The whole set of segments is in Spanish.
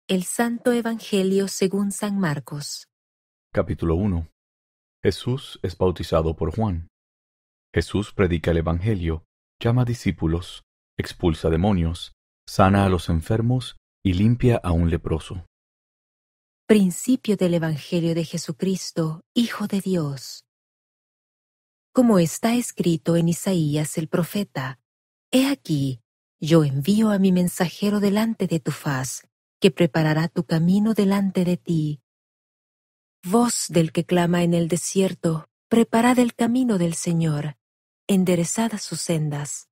El Santo Evangelio según San Marcos. Capítulo 1. Jesús es bautizado por Juan. Jesús predica el Evangelio, llama discípulos, expulsa demonios, sana a los enfermos y limpia a un leproso. Principio del Evangelio de Jesucristo, Hijo de Dios. Como está escrito en Isaías el profeta: He aquí, yo envío a mi mensajero delante de tu faz, que preparará tu camino delante de ti. Voz del que clama en el desierto: preparad el camino del Señor, enderezad sus sendas.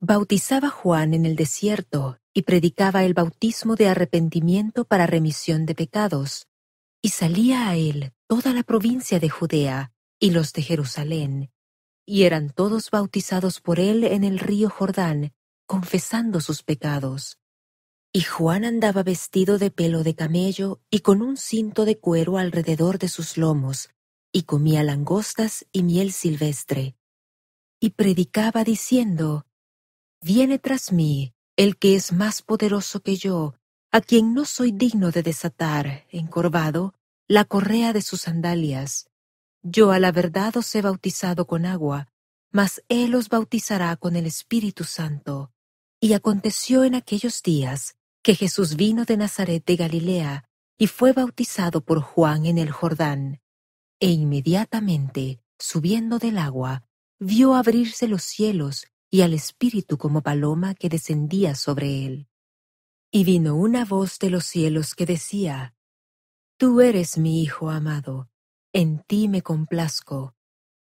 Bautizaba Juan en el desierto y predicaba el bautismo de arrepentimiento para remisión de pecados, y salía a él toda la provincia de Judea y los de Jerusalén, y eran todos bautizados por él en el río Jordán, confesando sus pecados. Y Juan andaba vestido de pelo de camello y con un cinto de cuero alrededor de sus lomos, y comía langostas y miel silvestre. Y predicaba diciendo: Viene tras mí el que es más poderoso que yo, a quien no soy digno de desatar, encorvado, la correa de sus sandalias. Yo a la verdad os he bautizado con agua, mas él os bautizará con el Espíritu Santo. Y aconteció en aquellos días que Jesús vino de Nazaret de Galilea, y fue bautizado por Juan en el Jordán. E inmediatamente, subiendo del agua, vio abrirse los cielos, y al Espíritu como paloma que descendía sobre él. Y vino una voz de los cielos que decía: Tú eres mi Hijo amado, en ti me complazco.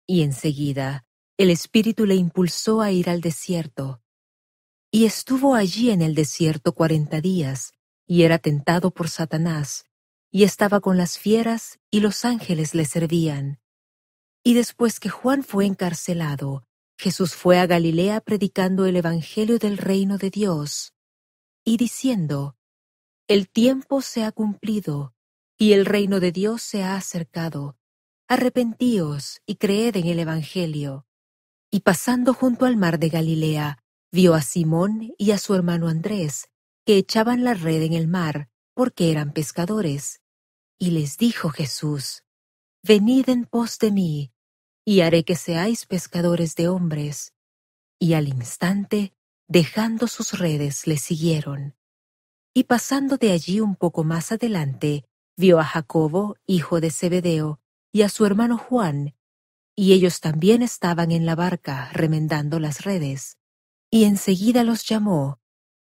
Y enseguida el Espíritu le impulsó a ir al desierto. Y estuvo allí en el desierto 40 días, y era tentado por Satanás, y estaba con las fieras, y los ángeles le servían. Y después que Juan fue encarcelado, Jesús fue a Galilea predicando el Evangelio del reino de Dios, y diciendo: El tiempo se ha cumplido, y el reino de Dios se ha acercado. Arrepentíos y creed en el Evangelio. Y pasando junto al mar de Galilea, vio a Simón y a su hermano Andrés, que echaban la red en el mar, porque eran pescadores. Y les dijo Jesús: Venid en pos de mí, y haré que seáis pescadores de hombres. Y al instante, dejando sus redes, le siguieron. Y pasando de allí un poco más adelante, vio a Jacobo, hijo de Zebedeo, y a su hermano Juan, y ellos también estaban en la barca remendando las redes. Y enseguida los llamó,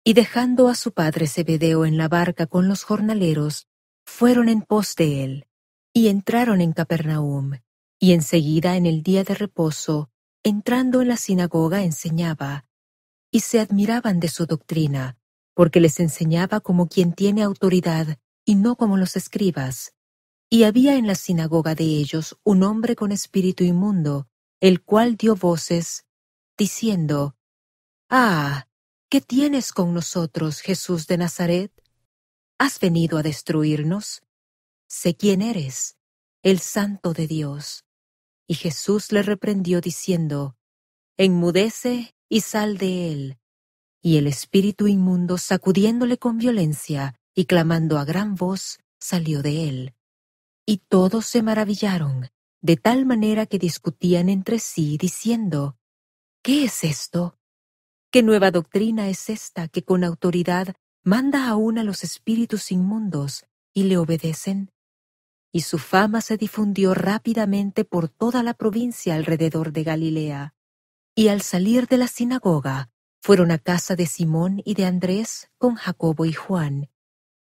y dejando a su padre Zebedeo en la barca con los jornaleros, fueron en pos de él, y entraron en Capernaum. Y enseguida en el día de reposo, entrando en la sinagoga enseñaba, y se admiraban de su doctrina, porque les enseñaba como quien tiene autoridad, y no como los escribas. Y había en la sinagoga de ellos un hombre con espíritu inmundo, el cual dio voces, diciendo: Ah, ¿qué tienes con nosotros, Jesús de Nazaret? ¿Has venido a destruirnos? Sé quién eres, el Santo de Dios. Y Jesús le reprendió diciendo: Enmudece y sal de él. Y el espíritu inmundo, sacudiéndole con violencia y clamando a gran voz, salió de él. Y todos se maravillaron, de tal manera que discutían entre sí, diciendo: ¿Qué es esto? ¿Qué nueva doctrina es esta que con autoridad manda aún a los espíritus inmundos y le obedecen? Y su fama se difundió rápidamente por toda la provincia alrededor de Galilea. Y al salir de la sinagoga, fueron a casa de Simón y de Andrés con Jacobo y Juan.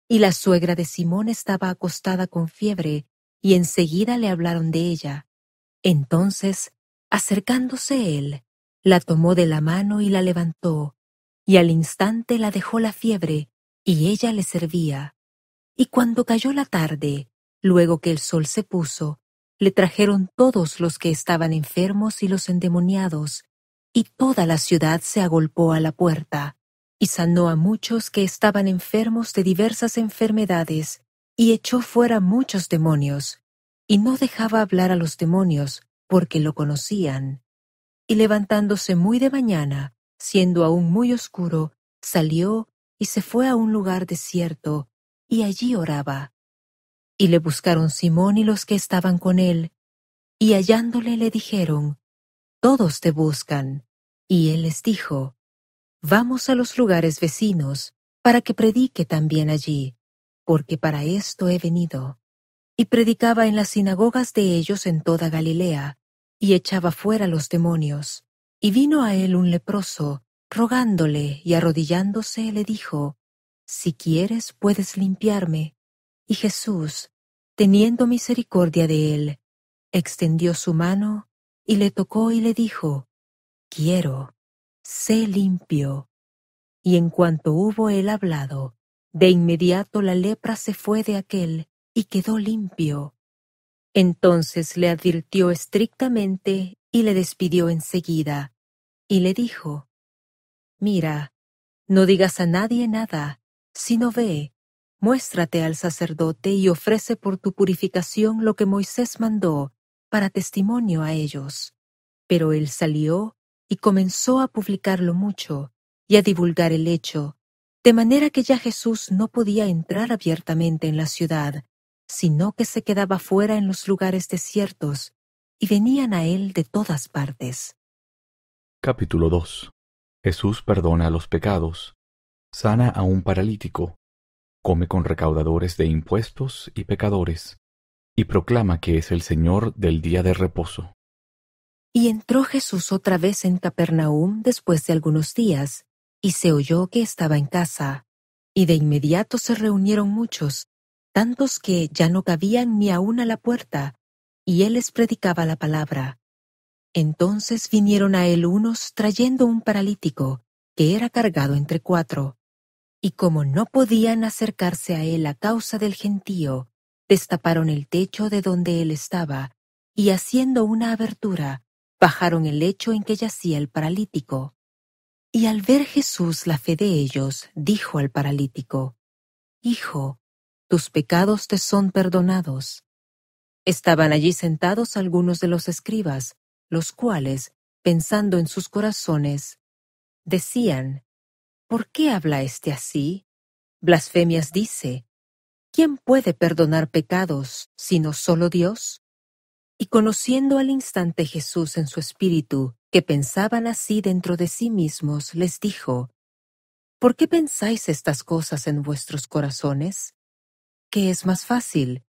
Y la suegra de Simón estaba acostada con fiebre, y enseguida le hablaron de ella. Entonces, acercándose él, la tomó de la mano y la levantó, y al instante la dejó la fiebre, y ella le servía. Y cuando cayó la tarde, luego que el sol se puso, le trajeron todos los que estaban enfermos y los endemoniados, y toda la ciudad se agolpó a la puerta, y sanó a muchos que estaban enfermos de diversas enfermedades, y echó fuera muchos demonios, y no dejaba hablar a los demonios, porque lo conocían. Y levantándose muy de mañana, siendo aún muy oscuro, salió y se fue a un lugar desierto, y allí oraba. Y le buscaron Simón y los que estaban con él, y hallándole le dijeron: Todos te buscan. Y él les dijo: Vamos a los lugares vecinos, para que predique también allí, porque para esto he venido. Y predicaba en las sinagogas de ellos en toda Galilea, y echaba fuera los demonios. Y vino a él un leproso, rogándole y arrodillándose le dijo: Si quieres, puedes limpiarme. Y Jesús, teniendo misericordia de él, extendió su mano y le tocó y le dijo: Quiero, sé limpio. Y en cuanto hubo él hablado, de inmediato la lepra se fue de aquél y quedó limpio. Entonces le advirtió estrictamente y le despidió enseguida, y le dijo: Mira, no digas a nadie nada, sino ve, muéstrate al sacerdote y ofrece por tu purificación lo que Moisés mandó, para testimonio a ellos. Pero él salió y comenzó a publicarlo mucho y a divulgar el hecho, de manera que ya Jesús no podía entrar abiertamente en la ciudad, sino que se quedaba fuera en los lugares desiertos, y venían a él de todas partes. Capítulo 2. Jesús perdona los pecados, sana a un paralítico, come con recaudadores de impuestos y pecadores, y proclama que es el Señor del día de reposo. Y entró Jesús otra vez en Capernaum después de algunos días, y se oyó que estaba en casa. Y de inmediato se reunieron muchos, tantos que ya no cabían ni aun a la puerta, y él les predicaba la palabra. Entonces vinieron a él unos trayendo un paralítico, que era cargado entre 4. Y como no podían acercarse a él a causa del gentío, destaparon el techo de donde él estaba, y haciendo una abertura, bajaron el lecho en que yacía el paralítico. Y al ver Jesús la fe de ellos, dijo al paralítico: Hijo, tus pecados te son perdonados. Estaban allí sentados algunos de los escribas, los cuales, pensando en sus corazones, decían: ¿Por qué habla éste así? Blasfemias dice. ¿Quién puede perdonar pecados, sino solo Dios? Y conociendo al instante Jesús en su espíritu, que pensaban así dentro de sí mismos, les dijo: ¿Por qué pensáis estas cosas en vuestros corazones? ¿Qué es más fácil,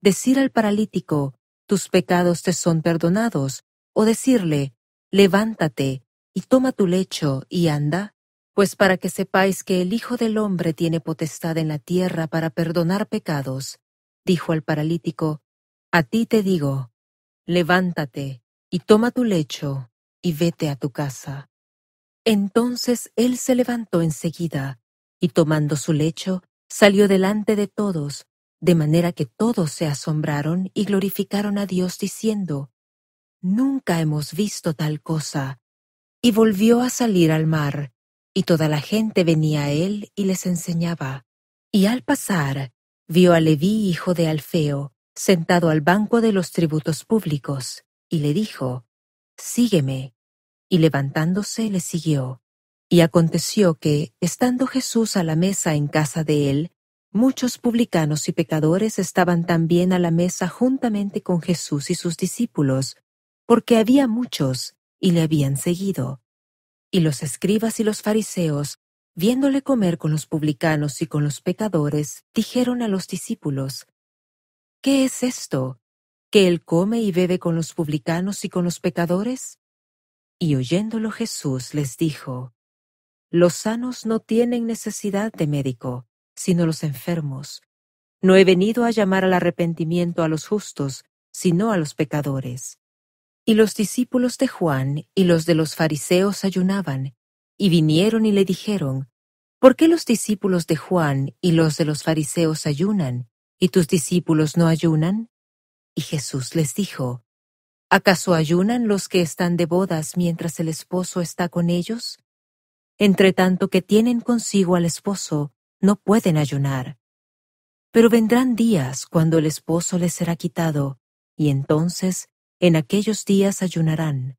decir al paralítico: tus pecados te son perdonados, o decirle: levántate y toma tu lecho y anda? Pues para que sepáis que el Hijo del Hombre tiene potestad en la tierra para perdonar pecados, dijo al paralítico: a ti te digo, levántate y toma tu lecho y vete a tu casa. Entonces él se levantó enseguida, y tomando su lecho, salió delante de todos, de manera que todos se asombraron y glorificaron a Dios diciendo: Nunca hemos visto tal cosa. Y volvió a salir al mar, y toda la gente venía a él y les enseñaba. Y al pasar, vio a Leví, hijo de Alfeo, sentado al banco de los tributos públicos, y le dijo: Sígueme. Y levantándose le siguió. Y aconteció que, estando Jesús a la mesa en casa de él, muchos publicanos y pecadores estaban también a la mesa juntamente con Jesús y sus discípulos, porque había muchos, y le habían seguido. Y los escribas y los fariseos, viéndole comer con los publicanos y con los pecadores, dijeron a los discípulos: ¿Qué es esto, que él come y bebe con los publicanos y con los pecadores? Y oyéndolo Jesús les dijo: Los sanos no tienen necesidad de médico, sino los enfermos. No he venido a llamar al arrepentimiento a los justos, sino a los pecadores. Y los discípulos de Juan y los de los fariseos ayunaban, y vinieron y le dijeron: ¿Por qué los discípulos de Juan y los de los fariseos ayunan, y tus discípulos no ayunan? Y Jesús les dijo: ¿Acaso ayunan los que están de bodas mientras el esposo está con ellos? Entre tanto que tienen consigo al esposo, no pueden ayunar. Pero vendrán días cuando el esposo les será quitado, y entonces, en aquellos días ayunarán.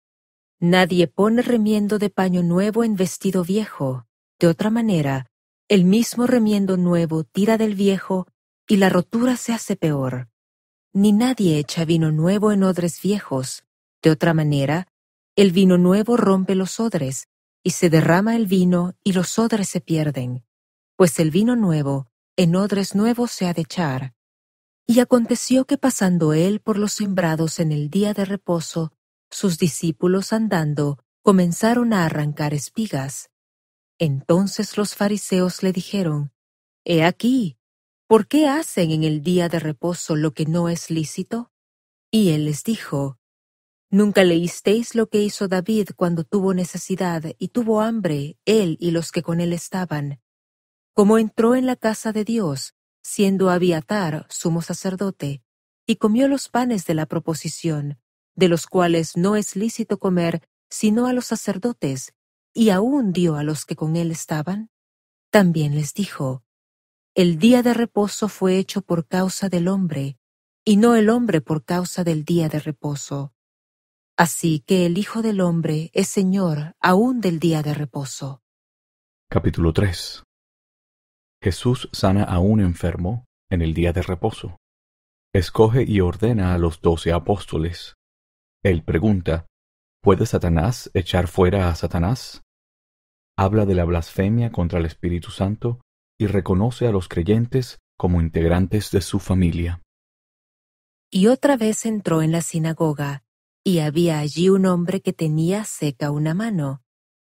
Nadie pone remiendo de paño nuevo en vestido viejo. De otra manera, El mismo remiendo nuevo tira del viejo, y la rotura se hace peor. Ni nadie echa vino nuevo en odres viejos. De otra manera, el vino nuevo rompe los odres, y se derrama el vino, y los odres se pierden. Pues el vino nuevo en odres nuevos se ha de echar. Y aconteció que pasando él por los sembrados en el día de reposo, sus discípulos andando comenzaron a arrancar espigas. Entonces los fariseos le dijeron: He aquí, ¿por qué hacen en el día de reposo lo que no es lícito? Y él les dijo: ¿Nunca leísteis lo que hizo David cuando tuvo necesidad y tuvo hambre, él y los que con él estaban? Cómo entró en la casa de Dios, siendo Abiatar sumo sacerdote, y comió los panes de la proposición, de los cuales no es lícito comer sino a los sacerdotes, y aún dio a los que con él estaban. También les dijo: El día de reposo fue hecho por causa del hombre, y no el hombre por causa del día de reposo. Así que el Hijo del Hombre es Señor aún del día de reposo. Capítulo 3. Jesús sana a un enfermo en el día de reposo. Escoge y ordena a los 12 apóstoles. Él pregunta: ¿Puede Satanás echar fuera a Satanás? Habla de la blasfemia contra el Espíritu Santo y reconoce a los creyentes como integrantes de su familia. Y otra vez entró en la sinagoga, y había allí un hombre que tenía seca una mano,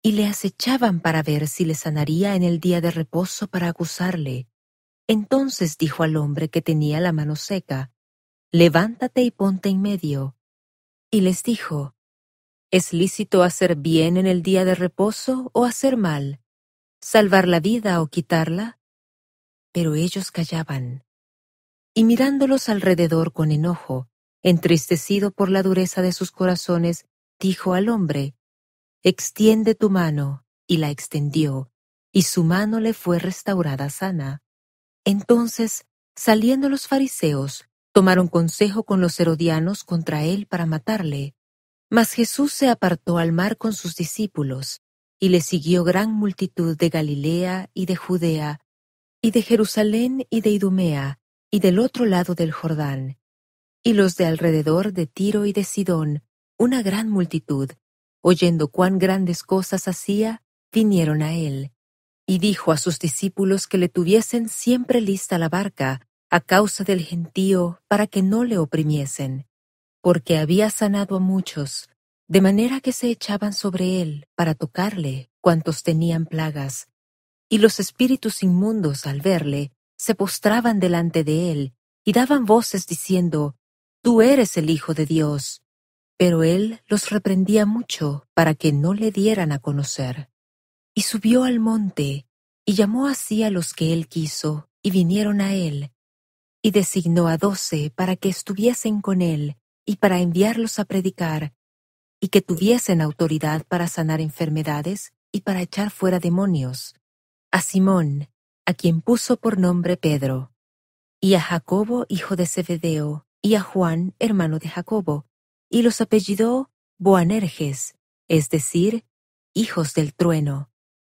y le acechaban para ver si le sanaría en el día de reposo para acusarle. Entonces dijo al hombre que tenía la mano seca: Levántate y ponte en medio. Y les dijo: ¿Es lícito hacer bien en el día de reposo o hacer mal? ¿Salvar la vida o quitarla? Pero ellos callaban. Y mirándolos alrededor con enojo, entristecido por la dureza de sus corazones, dijo al hombre: Extiende tu mano. Y la extendió, y su mano le fue restaurada sana. Entonces, saliendo los fariseos, tomaron consejo con los herodianos contra él para matarle. Mas Jesús se apartó al mar con sus discípulos, y le siguió gran multitud de Galilea y de Judea, y de Jerusalén y de Idumea, y del otro lado del Jordán. Y los de alrededor de Tiro y de Sidón, una gran multitud, oyendo cuán grandes cosas hacía, vinieron a él. Y dijo a sus discípulos que le tuviesen siempre lista la barca, a causa del gentío, para que no le oprimiesen, porque había sanado a muchos, de manera que se echaban sobre él para tocarle cuantos tenían plagas. Y los espíritus inmundos, al verle, se postraban delante de él, y daban voces diciendo: Tú eres el Hijo de Dios. Pero él los reprendía mucho, para que no le dieran a conocer. Y subió al monte, y llamó así a los que él quiso, y vinieron a él. Y designó a 12 para que estuviesen con él, y para enviarlos a predicar, y que tuviesen autoridad para sanar enfermedades, y para echar fuera demonios. A Simón, a quien puso por nombre Pedro, y a Jacobo hijo de Zebedeo, y a Juan hermano de Jacobo, y los apellidó Boanerges, es decir, hijos del trueno,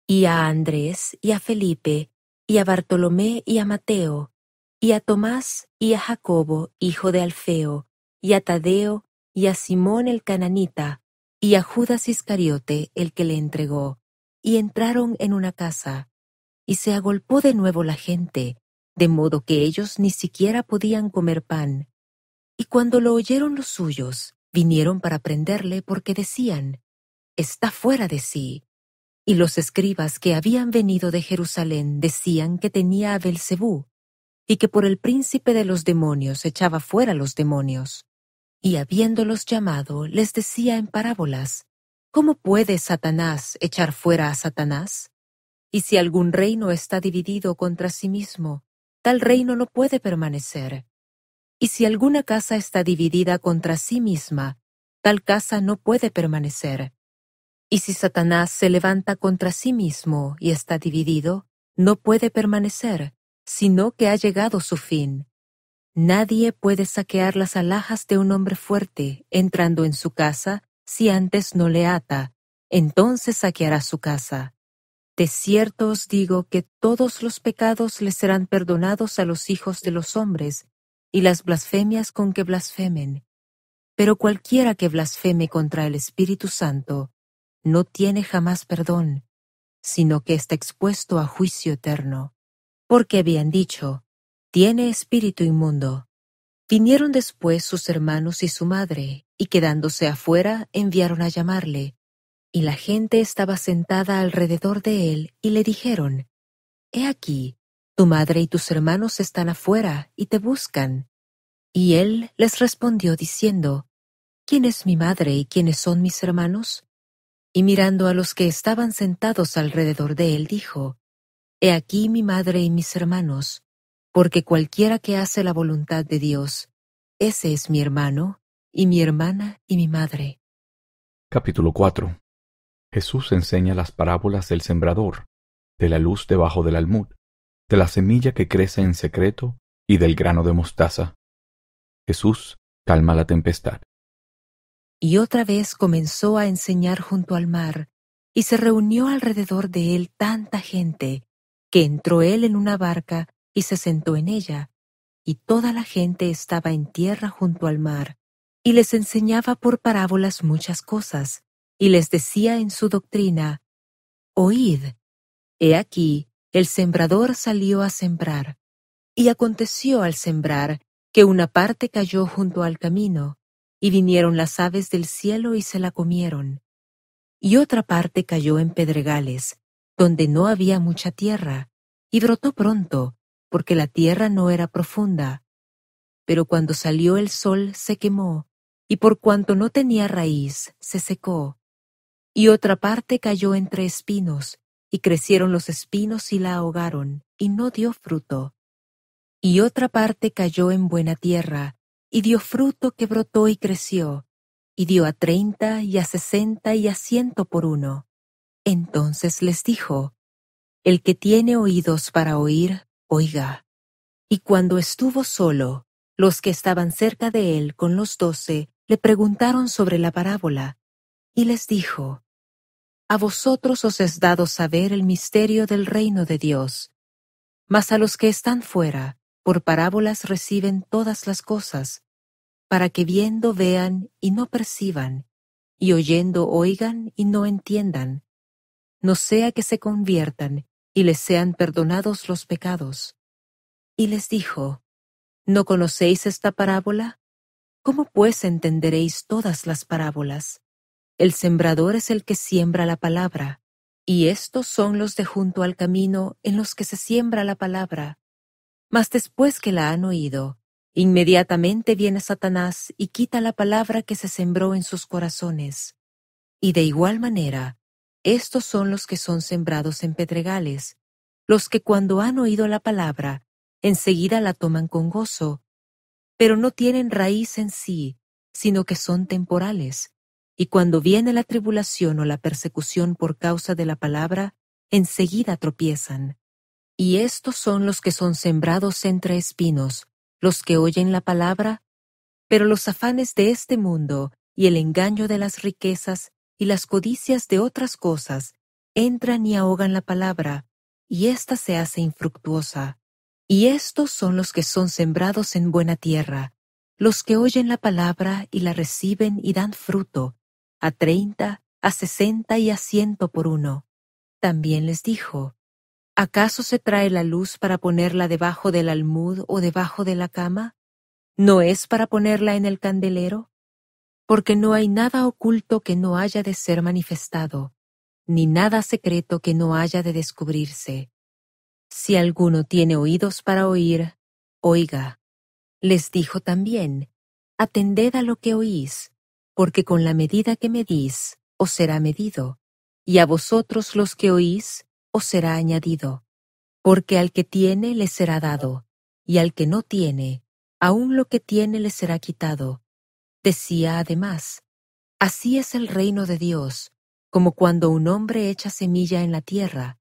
y a Andrés, y a Felipe, y a Bartolomé, y a Mateo, y a Tomás, y a Jacobo hijo de Alfeo, y a Tadeo, y a Simón el cananita, y a Judas Iscariote el que le entregó, y entraron en una casa. Y se agolpó de nuevo la gente, de modo que ellos ni siquiera podían comer pan. Y cuando lo oyeron los suyos, vinieron para prenderle porque decían: Está fuera de sí. Y los escribas que habían venido de Jerusalén decían que tenía a Belcebú, y que por el príncipe de los demonios echaba fuera los demonios. Y habiéndolos llamado, les decía en parábolas: ¿Cómo puede Satanás echar fuera a Satanás? Y si algún reino está dividido contra sí mismo, tal reino no puede permanecer. Y si alguna casa está dividida contra sí misma, tal casa no puede permanecer. Y si Satanás se levanta contra sí mismo y está dividido, no puede permanecer, sino que ha llegado su fin. Nadie puede saquear las alhajas de un hombre fuerte entrando en su casa si antes no le ata, entonces saqueará su casa. De cierto os digo que todos los pecados les serán perdonados a los hijos de los hombres, y las blasfemias con que blasfemen. Pero cualquiera que blasfeme contra el Espíritu Santo no tiene jamás perdón, sino que está expuesto a juicio eterno. Porque habían dicho, tiene espíritu inmundo. Vinieron después sus hermanos y su madre, y quedándose afuera enviaron a llamarle. Y la gente estaba sentada alrededor de él, y le dijeron, He aquí, tu madre y tus hermanos están afuera, y te buscan. Y él les respondió diciendo, ¿Quién es mi madre y quiénes son mis hermanos? Y mirando a los que estaban sentados alrededor de él, dijo, He aquí mi madre y mis hermanos, porque cualquiera que hace la voluntad de Dios, ese es mi hermano, y mi hermana y mi madre. Capítulo 4. Jesús enseña las parábolas del sembrador, de la luz debajo del almud, de la semilla que crece en secreto y del grano de mostaza. Jesús calma la tempestad. Y otra vez comenzó a enseñar junto al mar, y se reunió alrededor de él tanta gente, que entró él en una barca y se sentó en ella, y toda la gente estaba en tierra junto al mar, y les enseñaba por parábolas muchas cosas, y les decía en su doctrina, Oíd, he aquí, el sembrador salió a sembrar. Y aconteció al sembrar, que una parte cayó junto al camino, y vinieron las aves del cielo y se la comieron. Y otra parte cayó en pedregales, donde no había mucha tierra, y brotó pronto, porque la tierra no era profunda. Pero cuando salió el sol se quemó, y por cuanto no tenía raíz, se secó. Y otra parte cayó entre espinos, y crecieron los espinos y la ahogaron, y no dio fruto. Y otra parte cayó en buena tierra, y dio fruto que brotó y creció, y dio a 30, y a 60, y a 100 por uno. Entonces les dijo, El que tiene oídos para oír, oiga. Y cuando estuvo solo, los que estaban cerca de él con los 12 le preguntaron sobre la parábola, y les dijo, A vosotros os es dado saber el misterio del reino de Dios, mas a los que están fuera, por parábolas reciben todas las cosas, para que viendo vean y no perciban, y oyendo oigan y no entiendan, no sea que se conviertan y les sean perdonados los pecados. Y les dijo, ¿no conocéis esta parábola? ¿Cómo pues entenderéis todas las parábolas? El sembrador es el que siembra la palabra, y estos son los de junto al camino en los que se siembra la palabra. Mas después que la han oído, inmediatamente viene Satanás y quita la palabra que se sembró en sus corazones. Y de igual manera, estos son los que son sembrados en pedregales, los que cuando han oído la palabra, enseguida la toman con gozo, pero no tienen raíz en sí, sino que son temporales, y cuando viene la tribulación o la persecución por causa de la palabra, enseguida tropiezan. Y estos son los que son sembrados entre espinos, los que oyen la palabra, pero los afanes de este mundo y el engaño de las riquezas y las codicias de otras cosas entran y ahogan la palabra, y ésta se hace infructuosa. Y estos son los que son sembrados en buena tierra, los que oyen la palabra y la reciben y dan fruto, a 30, a 60 y a 100 por uno. También les dijo, ¿acaso se trae la luz para ponerla debajo del almud o debajo de la cama? ¿No es para ponerla en el candelero? Porque no hay nada oculto que no haya de ser manifestado, ni nada secreto que no haya de descubrirse. Si alguno tiene oídos para oír, oiga. Les dijo también, atended a lo que oís, porque con la medida que medís, os será medido, y a vosotros los que oís, os será añadido. Porque al que tiene le será dado, y al que no tiene, aun lo que tiene le será quitado. Decía además, así es el reino de Dios, como cuando un hombre echa semilla en la tierra,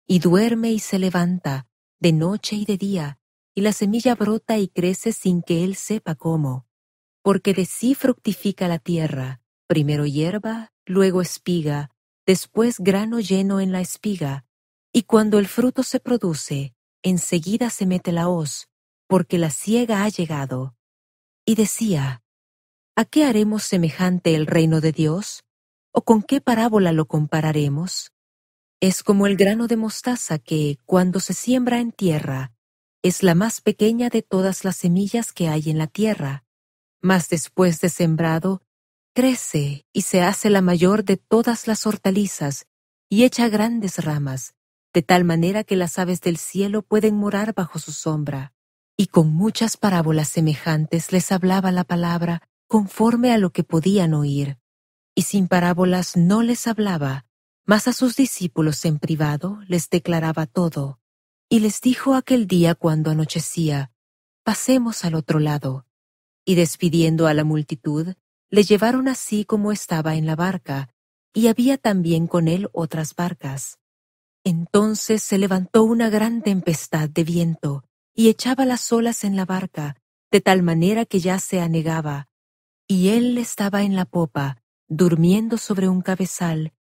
y duerme y se levanta, de noche y de día, y la semilla brota y crece sin que él sepa cómo. Porque de sí fructifica la tierra, primero hierba, luego espiga, después grano lleno en la espiga, y cuando el fruto se produce, enseguida se mete la hoz, porque la siega ha llegado. Y decía: ¿A qué haremos semejante el reino de Dios? ¿O con qué parábola lo compararemos? Es como el grano de mostaza que, cuando se siembra en tierra, es la más pequeña de todas las semillas que hay en la tierra, mas después de sembrado, crece y se hace la mayor de todas las hortalizas y echa grandes ramas, de tal manera que las aves del cielo pueden morar bajo su sombra. Y con muchas parábolas semejantes les hablaba la palabra conforme a lo que podían oír. Y sin parábolas no les hablaba, mas a sus discípulos en privado les declaraba todo. Y les dijo aquel día cuando anochecía: pasemos al otro lado. Y despidiendo a la multitud, le llevaron así como estaba en la barca, y había también con él otras barcas. Entonces se levantó una gran tempestad de viento, y echaba las olas en la barca, de tal manera que ya se anegaba. Y él estaba en la popa, durmiendo sobre un cabezal,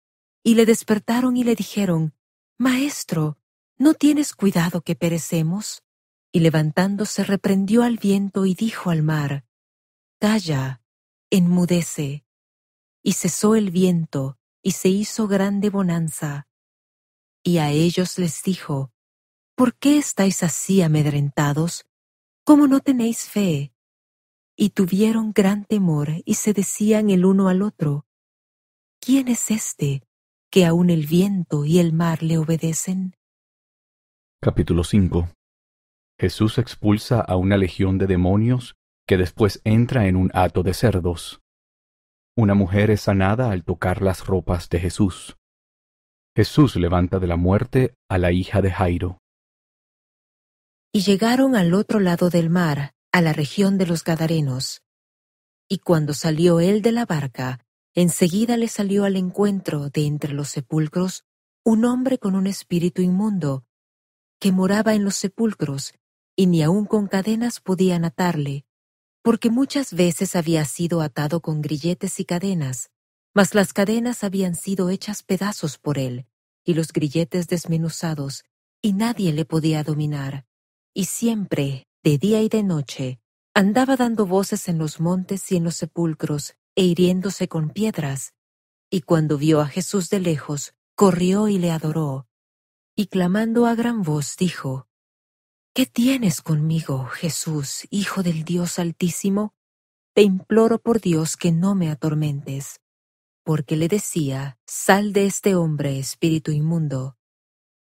y le despertaron y le dijeron: Maestro, ¿no tienes cuidado que perecemos? Y levantándose reprendió al viento y dijo al mar: Calla, enmudece. Y cesó el viento, y se hizo grande bonanza. Y a ellos les dijo: ¿Por qué estáis así amedrentados? ¿Cómo no tenéis fe? Y tuvieron gran temor, y se decían el uno al otro: ¿Quién es este, que aun el viento y el mar le obedecen? Capítulo 5. Jesús expulsa a una legión de demonios que después entra en un hato de cerdos. Una mujer es sanada al tocar las ropas de Jesús. Jesús levanta de la muerte a la hija de Jairo. Y llegaron al otro lado del mar, a la región de los Gadarenos. Y cuando salió él de la barca, enseguida le salió al encuentro de entre los sepulcros un hombre con un espíritu inmundo, que moraba en los sepulcros, y ni aun con cadenas podían atarle, porque muchas veces había sido atado con grilletes y cadenas, mas las cadenas habían sido hechas pedazos por él, y los grilletes desmenuzados, y nadie le podía dominar. Y siempre, de día y de noche, andaba dando voces en los montes y en los sepulcros, e hiriéndose con piedras. Y cuando vio a Jesús de lejos, corrió y le adoró. Y clamando a gran voz dijo: ¿Qué tienes conmigo, Jesús, Hijo del Dios Altísimo? Te imploro por Dios que no me atormentes. Porque le decía: Sal de este hombre, espíritu inmundo.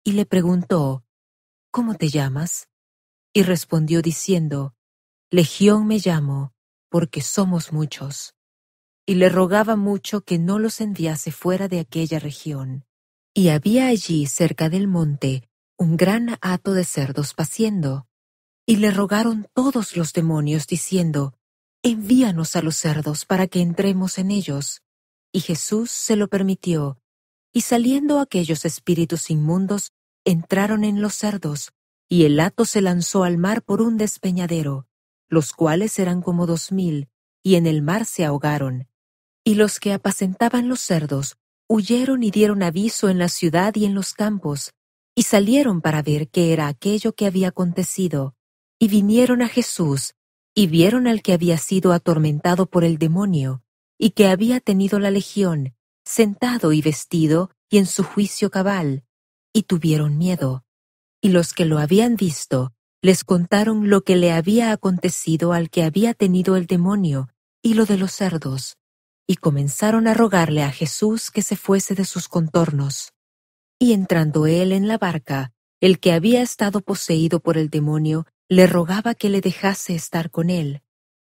Y le preguntó: ¿Cómo te llamas? Y respondió diciendo: Legión me llamo, porque somos muchos. Y le rogaba mucho que no los enviase fuera de aquella región. Y había allí cerca del monte un gran hato de cerdos paciendo. Y le rogaron todos los demonios diciendo: Envíanos a los cerdos para que entremos en ellos. Y Jesús se lo permitió, y saliendo aquellos espíritus inmundos, entraron en los cerdos, y el hato se lanzó al mar por un despeñadero, los cuales eran como 2000, y en el mar se ahogaron. Y los que apacentaban los cerdos huyeron y dieron aviso en la ciudad y en los campos, y salieron para ver qué era aquello que había acontecido. Y vinieron a Jesús, y vieron al que había sido atormentado por el demonio, y que había tenido la legión, sentado y vestido, y en su juicio cabal, y tuvieron miedo. Y los que lo habían visto, les contaron lo que le había acontecido al que había tenido el demonio, y lo de los cerdos, y comenzaron a rogarle a Jesús que se fuese de sus contornos. Y entrando él en la barca, el que había estado poseído por el demonio le rogaba que le dejase estar con él.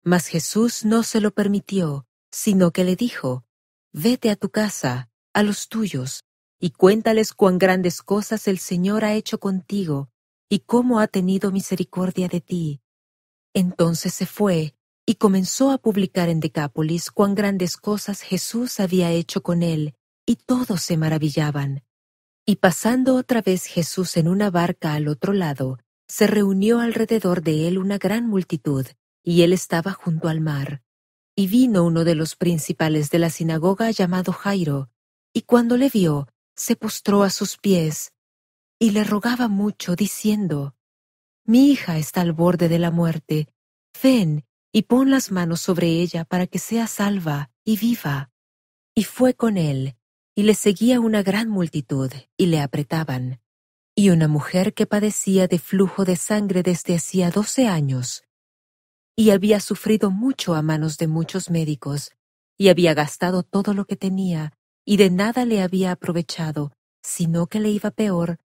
Mas Jesús no se lo permitió, sino que le dijo: Vete a tu casa, a los tuyos, y cuéntales cuán grandes cosas el Señor ha hecho contigo, y cómo ha tenido misericordia de ti. Entonces se fue, y comenzó a publicar en Decápolis cuán grandes cosas Jesús había hecho con él, y todos se maravillaban. Y pasando otra vez Jesús en una barca al otro lado, se reunió alrededor de él una gran multitud, y él estaba junto al mar. Y vino uno de los principales de la sinagoga llamado Jairo, y cuando le vio, se postró a sus pies, y le rogaba mucho, diciendo: Mi hija está al borde de la muerte. Ven y pon las manos sobre ella para que sea salva y viva. Y fue con él, y le seguía una gran multitud, y le apretaban. Y una mujer que padecía de flujo de sangre desde hacía 12 años, y había sufrido mucho a manos de muchos médicos, y había gastado todo lo que tenía, y de nada le había aprovechado, sino que le iba peor,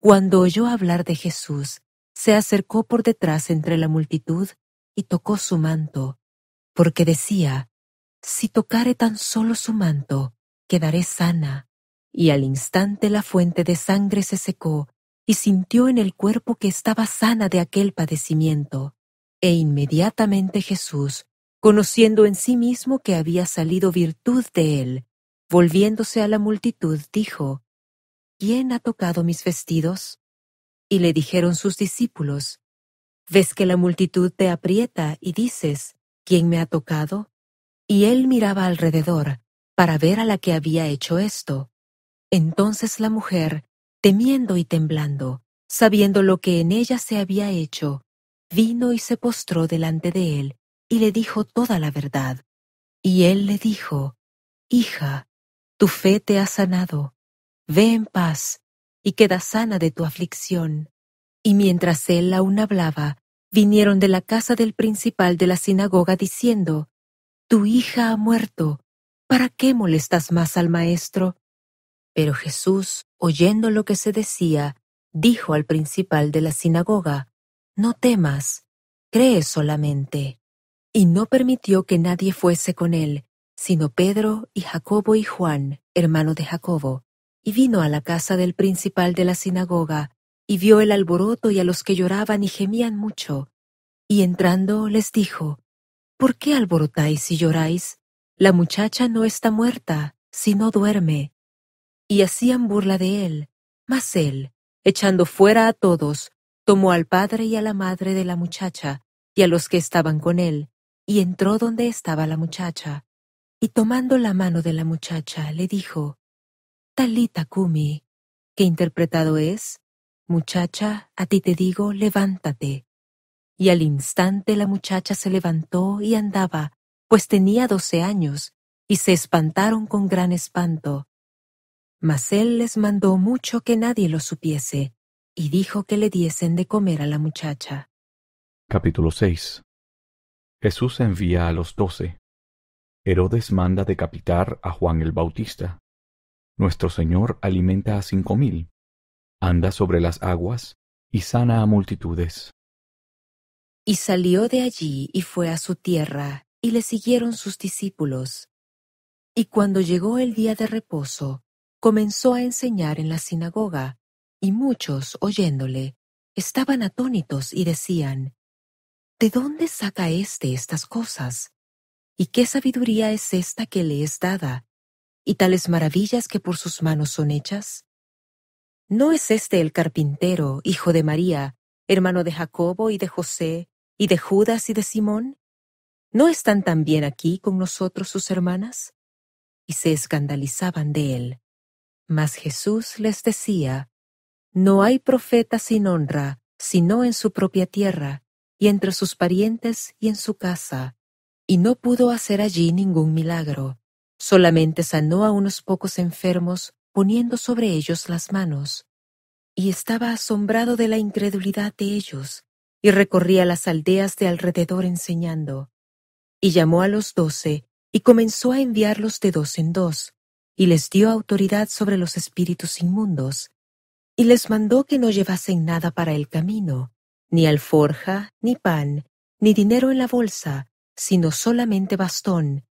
cuando oyó hablar de Jesús, se acercó por detrás entre la multitud y tocó su manto, porque decía: Si tocare tan solo su manto, quedaré sana. Y al instante la fuente de sangre se secó, y sintió en el cuerpo que estaba sana de aquel padecimiento. E inmediatamente Jesús, conociendo en sí mismo que había salido virtud de él, volviéndose a la multitud, dijo: ¿Quién ha tocado mis vestidos? Y le dijeron sus discípulos: ¿Ves que la multitud te aprieta y dices: ¿Quién me ha tocado? Y él miraba alrededor para ver a la que había hecho esto. Entonces la mujer, temiendo y temblando, sabiendo lo que en ella se había hecho, vino y se postró delante de él y le dijo toda la verdad. Y él le dijo: Hija, tu fe te ha sanado. Ve en paz y queda sana de tu aflicción. Y mientras él aún hablaba, vinieron de la casa del principal de la sinagoga diciendo: Tu hija ha muerto. ¿Para qué molestas más al maestro? Pero Jesús, oyendo lo que se decía, dijo al principal de la sinagoga: No temas, cree solamente. Y no permitió que nadie fuese con él, sino Pedro y Jacobo y Juan, hermano de Jacobo. Y vino a la casa del principal de la sinagoga, y vio el alboroto y a los que lloraban y gemían mucho. Y entrando les dijo: ¿Por qué alborotáis y lloráis? La muchacha no está muerta, sino duerme. Y hacían burla de él. Mas él, echando fuera a todos, tomó al padre y a la madre de la muchacha, y a los que estaban con él, y entró donde estaba la muchacha. Y tomando la mano de la muchacha, le dijo: Talita cumi, que interpretado es: Muchacha, a ti te digo, levántate. Y al instante la muchacha se levantó y andaba, pues tenía 12 años, y se espantaron con gran espanto. Mas él les mandó mucho que nadie lo supiese, y dijo que le diesen de comer a la muchacha. Capítulo 6. Jesús envía a los 12. Herodes manda decapitar a Juan el Bautista. Nuestro Señor alimenta a 5,000. Anda sobre las aguas y sana a multitudes. Y salió de allí y fue a su tierra, y le siguieron sus discípulos. Y cuando llegó el día de reposo, comenzó a enseñar en la sinagoga, y muchos, oyéndole, estaban atónitos y decían: ¿De dónde saca éste estas cosas? ¿Y qué sabiduría es esta que le es dada? ¿Y tales maravillas que por sus manos son hechas? ¿No es este el carpintero, hijo de María, hermano de Jacobo y de José, y de Judas y de Simón? ¿No están también aquí con nosotros sus hermanas? Y se escandalizaban de él. Mas Jesús les decía: No hay profeta sin honra, sino en su propia tierra, y entre sus parientes y en su casa. Y no pudo hacer allí ningún milagro, solamente sanó a unos pocos enfermos, poniendo sobre ellos las manos. Y estaba asombrado de la incredulidad de ellos, y recorría las aldeas de alrededor enseñando. Y llamó a los 12, y comenzó a enviarlos de 2 en 2, y les dio autoridad sobre los espíritus inmundos, y les mandó que no llevasen nada para el camino, ni alforja, ni pan, ni dinero en la bolsa, sino solamente bastón,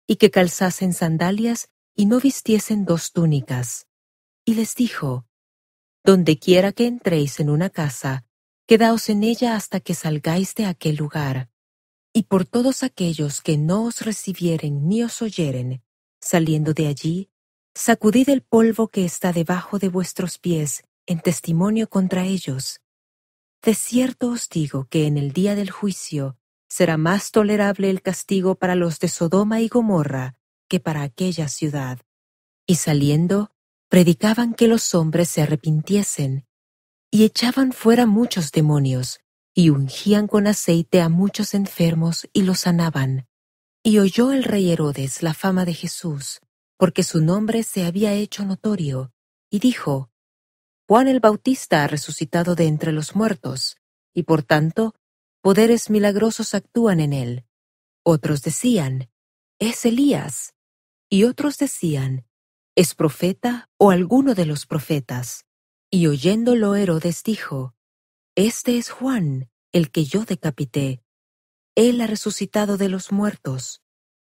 y que calzasen sandalias y no vistiesen 2 túnicas. Y les dijo: Donde quiera que entréis en una casa, quedaos en ella hasta que salgáis de aquel lugar. Y por todos aquellos que no os recibieren ni os oyeren, saliendo de allí, sacudid el polvo que está debajo de vuestros pies en testimonio contra ellos. De cierto os digo que en el día del juicio será más tolerable el castigo para los de Sodoma y Gomorra que para aquella ciudad. Y saliendo, predicaban que los hombres se arrepintiesen, y echaban fuera muchos demonios, y ungían con aceite a muchos enfermos y los sanaban. Y oyó el rey Herodes la fama de Jesús, porque su nombre se había hecho notorio, y dijo: Juan el Bautista ha resucitado de entre los muertos, y por tanto, poderes milagrosos actúan en él. Otros decían: es Elías. Y otros decían: es profeta o alguno de los profetas. Y oyéndolo Herodes dijo: este es Juan, el que yo decapité. Él ha resucitado de los muertos,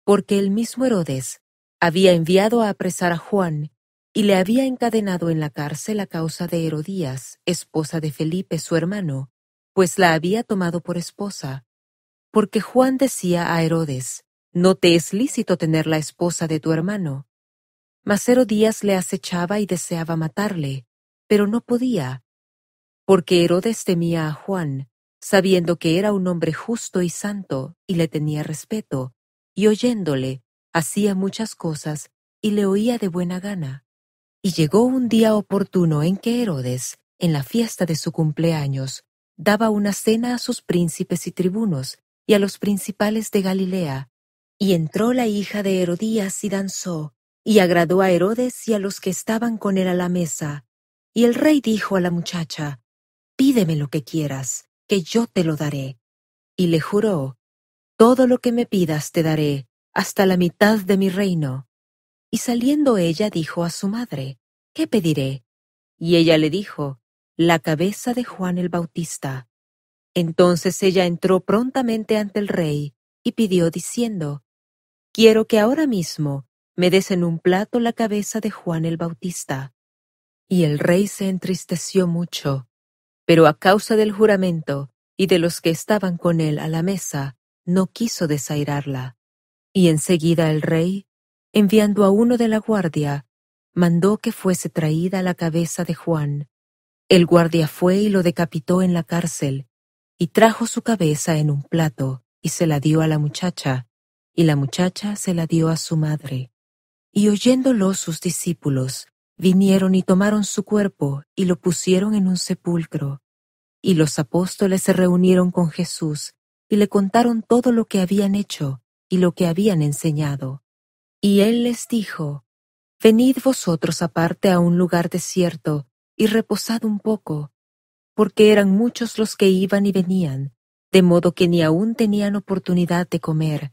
porque el mismo Herodes había enviado a apresar a Juan y le había encadenado en la cárcel a causa de Herodías, esposa de Felipe su hermano, pues la había tomado por esposa. Porque Juan decía a Herodes: no te es lícito tener la esposa de tu hermano. Mas Herodías le acechaba y deseaba matarle, pero no podía, porque Herodes temía a Juan, sabiendo que era un hombre justo y santo, y le tenía respeto, y oyéndole, hacía muchas cosas, y le oía de buena gana. Y llegó un día oportuno en que Herodes, en la fiesta de su cumpleaños, daba una cena a sus príncipes y tribunos, y a los principales de Galilea. Y entró la hija de Herodías y danzó, y agradó a Herodes y a los que estaban con él a la mesa. Y el rey dijo a la muchacha: pídeme lo que quieras, que yo te lo daré. Y le juró: todo lo que me pidas te daré, hasta la mitad de mi reino. Y saliendo ella dijo a su madre: ¿qué pediré? Y ella le dijo: la cabeza de Juan el Bautista. Entonces ella entró prontamente ante el rey y pidió diciendo: quiero que ahora mismo me des en un plato la cabeza de Juan el Bautista. Y el rey se entristeció mucho, pero a causa del juramento y de los que estaban con él a la mesa, no quiso desairarla. Y enseguida el rey, enviando a uno de la guardia, mandó que fuese traída la cabeza de Juan. El guardia fue y lo decapitó en la cárcel, y trajo su cabeza en un plato, y se la dio a la muchacha, y la muchacha se la dio a su madre. Y oyéndolo sus discípulos, vinieron y tomaron su cuerpo, y lo pusieron en un sepulcro. Y los apóstoles se reunieron con Jesús, y le contaron todo lo que habían hecho, y lo que habían enseñado. Y él les dijo: venid vosotros aparte a un lugar desierto, y reposad un poco, porque eran muchos los que iban y venían, de modo que ni aún tenían oportunidad de comer.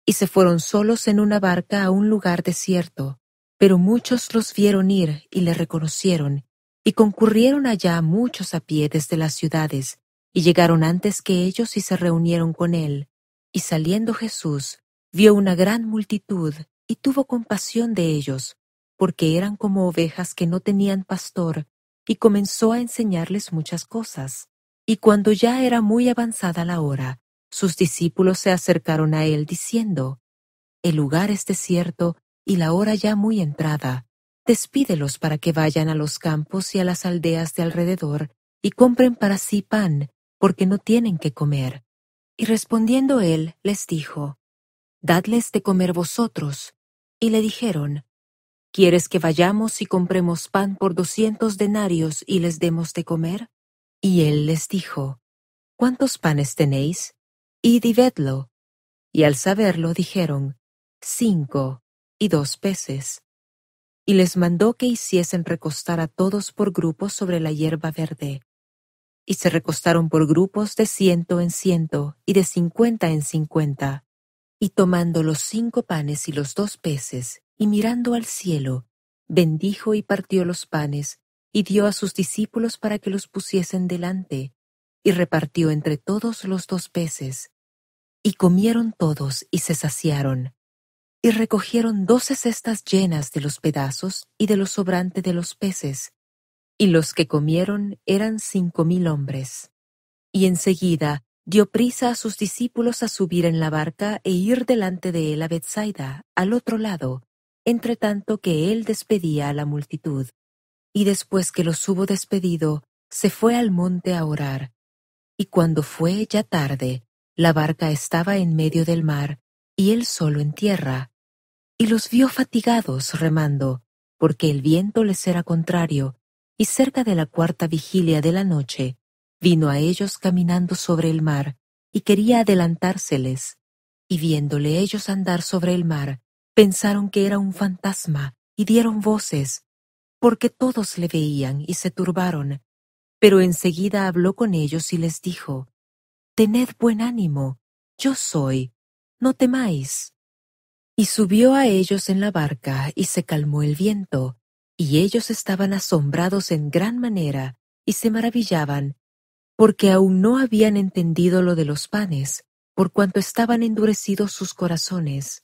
Y se fueron solos en una barca a un lugar desierto. Pero muchos los vieron ir y le reconocieron, y concurrieron allá muchos a pie desde las ciudades, y llegaron antes que ellos y se reunieron con él. Y saliendo Jesús, vio una gran multitud, y tuvo compasión de ellos, porque eran como ovejas que no tenían pastor, y comenzó a enseñarles muchas cosas. Y cuando ya era muy avanzada la hora, sus discípulos se acercaron a él diciendo: el lugar es desierto y la hora ya muy entrada. Despídelos para que vayan a los campos y a las aldeas de alrededor y compren para sí pan, porque no tienen qué comer. Y respondiendo él, les dijo: dadles de comer vosotros. Y le dijeron: ¿quieres que vayamos y compremos pan por 200 denarios y les demos de comer? Y él les dijo: ¿cuántos panes tenéis? Id y vedlo. Y al saberlo dijeron: 5 y 2 peces. Y les mandó que hiciesen recostar a todos por grupos sobre la hierba verde. Y se recostaron por grupos de 100 en 100 y de 50 en 50. Y tomando los 5 panes y los 2 peces, y mirando al cielo, bendijo y partió los panes, y dio a sus discípulos para que los pusiesen delante, y repartió entre todos los 2 peces. Y comieron todos y se saciaron. Y recogieron 12 cestas llenas de los pedazos y de lo sobrante de los peces. Y los que comieron eran 5,000 hombres. Y enseguida dio prisa a sus discípulos a subir en la barca e ir delante de él a Betsaida, al otro lado, entre tanto que él despedía a la multitud. Y después que los hubo despedido, se fue al monte a orar. Y cuando fue ya tarde, la barca estaba en medio del mar, y él solo en tierra. Y los vio fatigados remando, porque el viento les era contrario, y cerca de la cuarta vigilia de la noche, vino a ellos caminando sobre el mar, y quería adelantárseles. Y viéndole ellos andar sobre el mar, pensaron que era un fantasma, y dieron voces, porque todos le veían y se turbaron. Pero enseguida habló con ellos y les dijo: Tened buen ánimo, yo soy, no temáis. Y subió a ellos en la barca, y se calmó el viento, y ellos estaban asombrados en gran manera, y se maravillaban, porque aún no habían entendido lo de los panes, por cuanto estaban endurecidos sus corazones.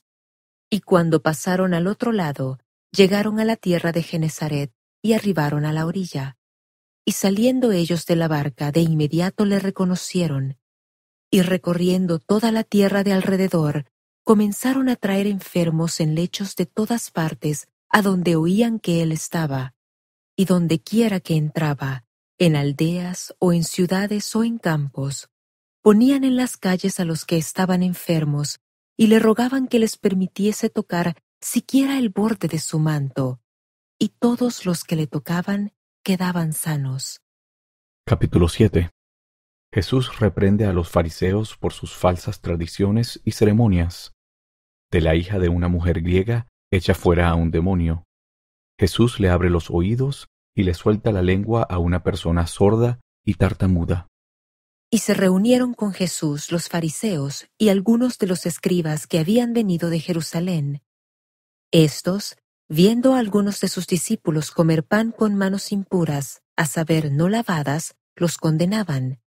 Y cuando pasaron al otro lado, llegaron a la tierra de Genesaret, y arribaron a la orilla. Y saliendo ellos de la barca, de inmediato le reconocieron, y recorriendo toda la tierra de alrededor, comenzaron a traer enfermos en lechos de todas partes, a donde oían que él estaba. Y donde quiera que entraba, en aldeas o en ciudades o en campos, ponían en las calles a los que estaban enfermos, y le rogaban que les permitiese tocar siquiera el borde de su manto, y todos los que le tocaban quedaban sanos. Capítulo 7. Jesús reprende a los fariseos por sus falsas tradiciones y ceremonias. De la hija de una mujer griega echa fuera a un demonio. Jesús le abre los oídos y le suelta la lengua a una persona sorda y tartamuda. Y se reunieron con Jesús los fariseos y algunos de los escribas que habían venido de Jerusalén. Estos, viendo a algunos de sus discípulos comer pan con manos impuras, a saber, no lavadas, los condenaban,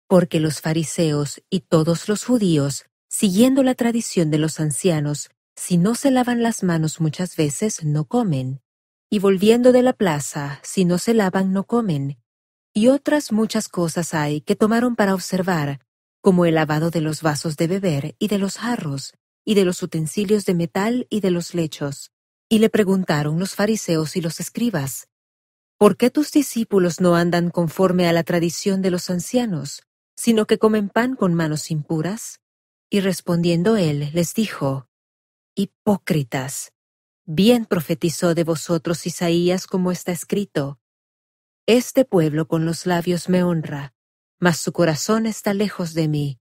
porque los fariseos y todos los judíos, siguiendo la tradición de los ancianos, si no se lavan las manos muchas veces, no comen, y volviendo de la plaza, si no se lavan, no comen. Y otras muchas cosas hay que tomaron para observar, como el lavado de los vasos de beber y de los jarros, y de los utensilios de metal y de los lechos. Y le preguntaron los fariseos y los escribas: ¿Por qué tus discípulos no andan conforme a la tradición de los ancianos, sino que comen pan con manos impuras? Y respondiendo él, les dijo: Hipócritas, bien profetizó de vosotros Isaías como está escrito: Este pueblo con los labios me honra, mas su corazón está lejos de mí,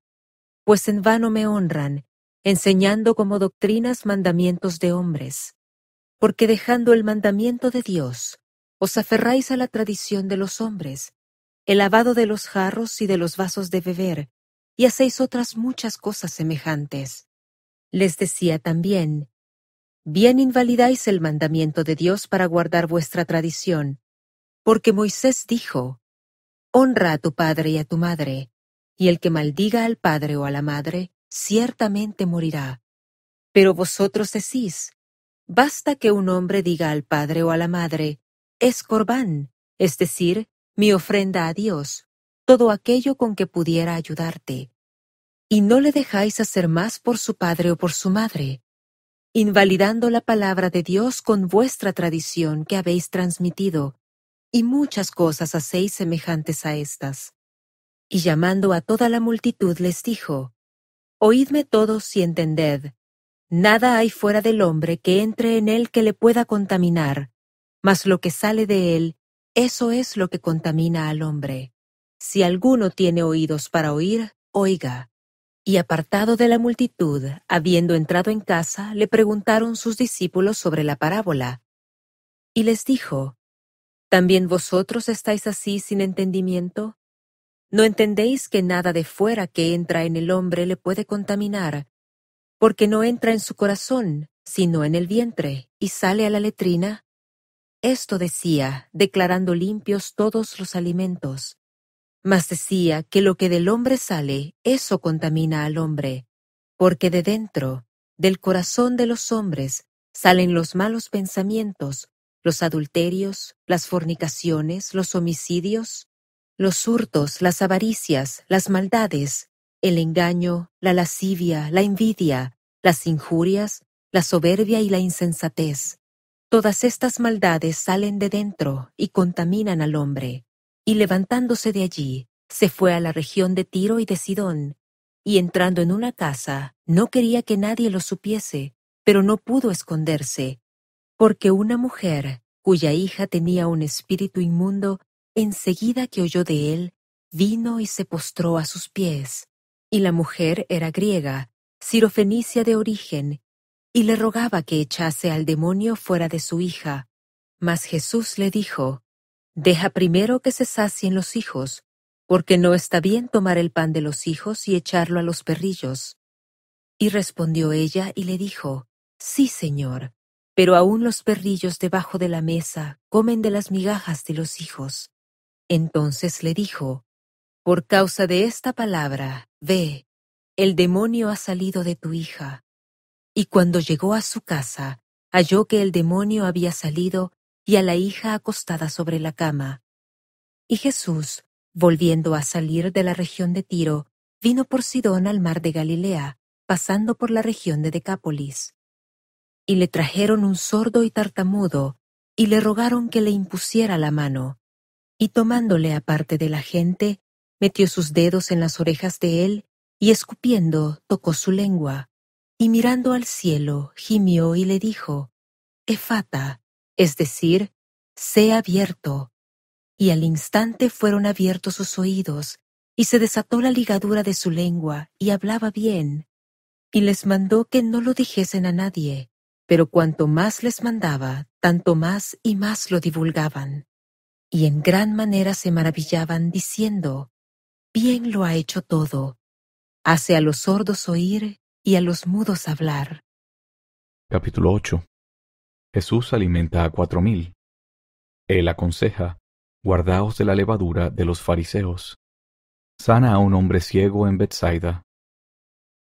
pues en vano me honran, enseñando como doctrinas mandamientos de hombres. Porque dejando el mandamiento de Dios, os aferráis a la tradición de los hombres, el lavado de los jarros y de los vasos de beber, y hacéis otras muchas cosas semejantes. Les decía también: Bien invalidáis el mandamiento de Dios para guardar vuestra tradición, porque Moisés dijo: Honra a tu padre y a tu madre, y el que maldiga al padre o a la madre, ciertamente morirá. Pero vosotros decís: Basta que un hombre diga al padre o a la madre: Es corbán, es decir, mi ofrenda a Dios, todo aquello con que pudiera ayudarte. Y no le dejáis hacer más por su padre o por su madre, invalidando la palabra de Dios con vuestra tradición que habéis transmitido, y muchas cosas hacéis semejantes a estas. Y llamando a toda la multitud les dijo: Oídme todos y entended. Nada hay fuera del hombre que entre en él que le pueda contaminar, mas lo que sale de él, eso es lo que contamina al hombre. Si alguno tiene oídos para oír, oiga. Y apartado de la multitud, habiendo entrado en casa, le preguntaron sus discípulos sobre la parábola. Y les dijo: ¿También vosotros estáis así sin entendimiento? ¿No entendéis que nada de fuera que entra en el hombre le puede contaminar? Porque no entra en su corazón, sino en el vientre, y sale a la letrina. Esto decía, declarando limpios todos los alimentos. Mas decía que lo que del hombre sale, eso contamina al hombre, porque de dentro, del corazón de los hombres, salen los malos pensamientos, los adulterios, las fornicaciones, los homicidios, los hurtos, las avaricias, las maldades, el engaño, la lascivia, la envidia, las injurias, la soberbia y la insensatez. Todas estas maldades salen de dentro y contaminan al hombre. Y levantándose de allí, se fue a la región de Tiro y de Sidón, y entrando en una casa, no quería que nadie lo supiese, pero no pudo esconderse, porque una mujer, cuya hija tenía un espíritu inmundo, enseguida que oyó de él, vino y se postró a sus pies. Y la mujer era griega, sirofenicia de origen, y le rogaba que echase al demonio fuera de su hija. Mas Jesús le dijo: Deja primero que se sacien los hijos, porque no está bien tomar el pan de los hijos y echarlo a los perrillos. Y respondió ella y le dijo: Sí, Señor, pero aun los perrillos debajo de la mesa comen de las migajas de los hijos. Entonces le dijo: Por causa de esta palabra, ve, el demonio ha salido de tu hija. Y cuando llegó a su casa, halló que el demonio había salido y a la hija acostada sobre la cama. Y Jesús, volviendo a salir de la región de Tiro, vino por Sidón al mar de Galilea, pasando por la región de Decápolis. Y le trajeron un sordo y tartamudo, y le rogaron que le impusiera la mano. Y tomándole aparte de la gente, metió sus dedos en las orejas de él, y escupiendo, tocó su lengua. Y mirando al cielo, gimió y le dijo: Efata, es decir, sé abierto. Y al instante fueron abiertos sus oídos, y se desató la ligadura de su lengua, y hablaba bien. Y les mandó que no lo dijesen a nadie, pero cuanto más les mandaba, tanto más y más lo divulgaban. Y en gran manera se maravillaban, diciendo: Bien lo ha hecho todo. Hace a los sordos oír y a los mudos hablar. Capítulo 8. Jesús alimenta a 4000. Él aconseja: Guardaos de la levadura de los fariseos. Sana a un hombre ciego en Betsaida.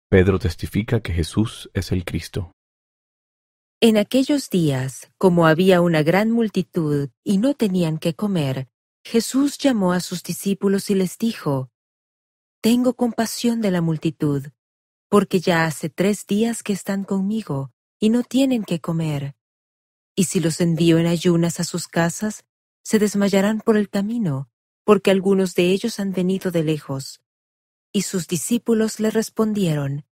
Pedro testifica que Jesús es el Cristo. En aquellos días, como había una gran multitud y no tenían qué comer, Jesús llamó a sus discípulos y les dijo: Tengo compasión de la multitud, porque ya hace 3 días que están conmigo y no tienen qué comer. Y si los envío en ayunas a sus casas, se desmayarán por el camino, porque algunos de ellos han venido de lejos. Y sus discípulos le respondieron: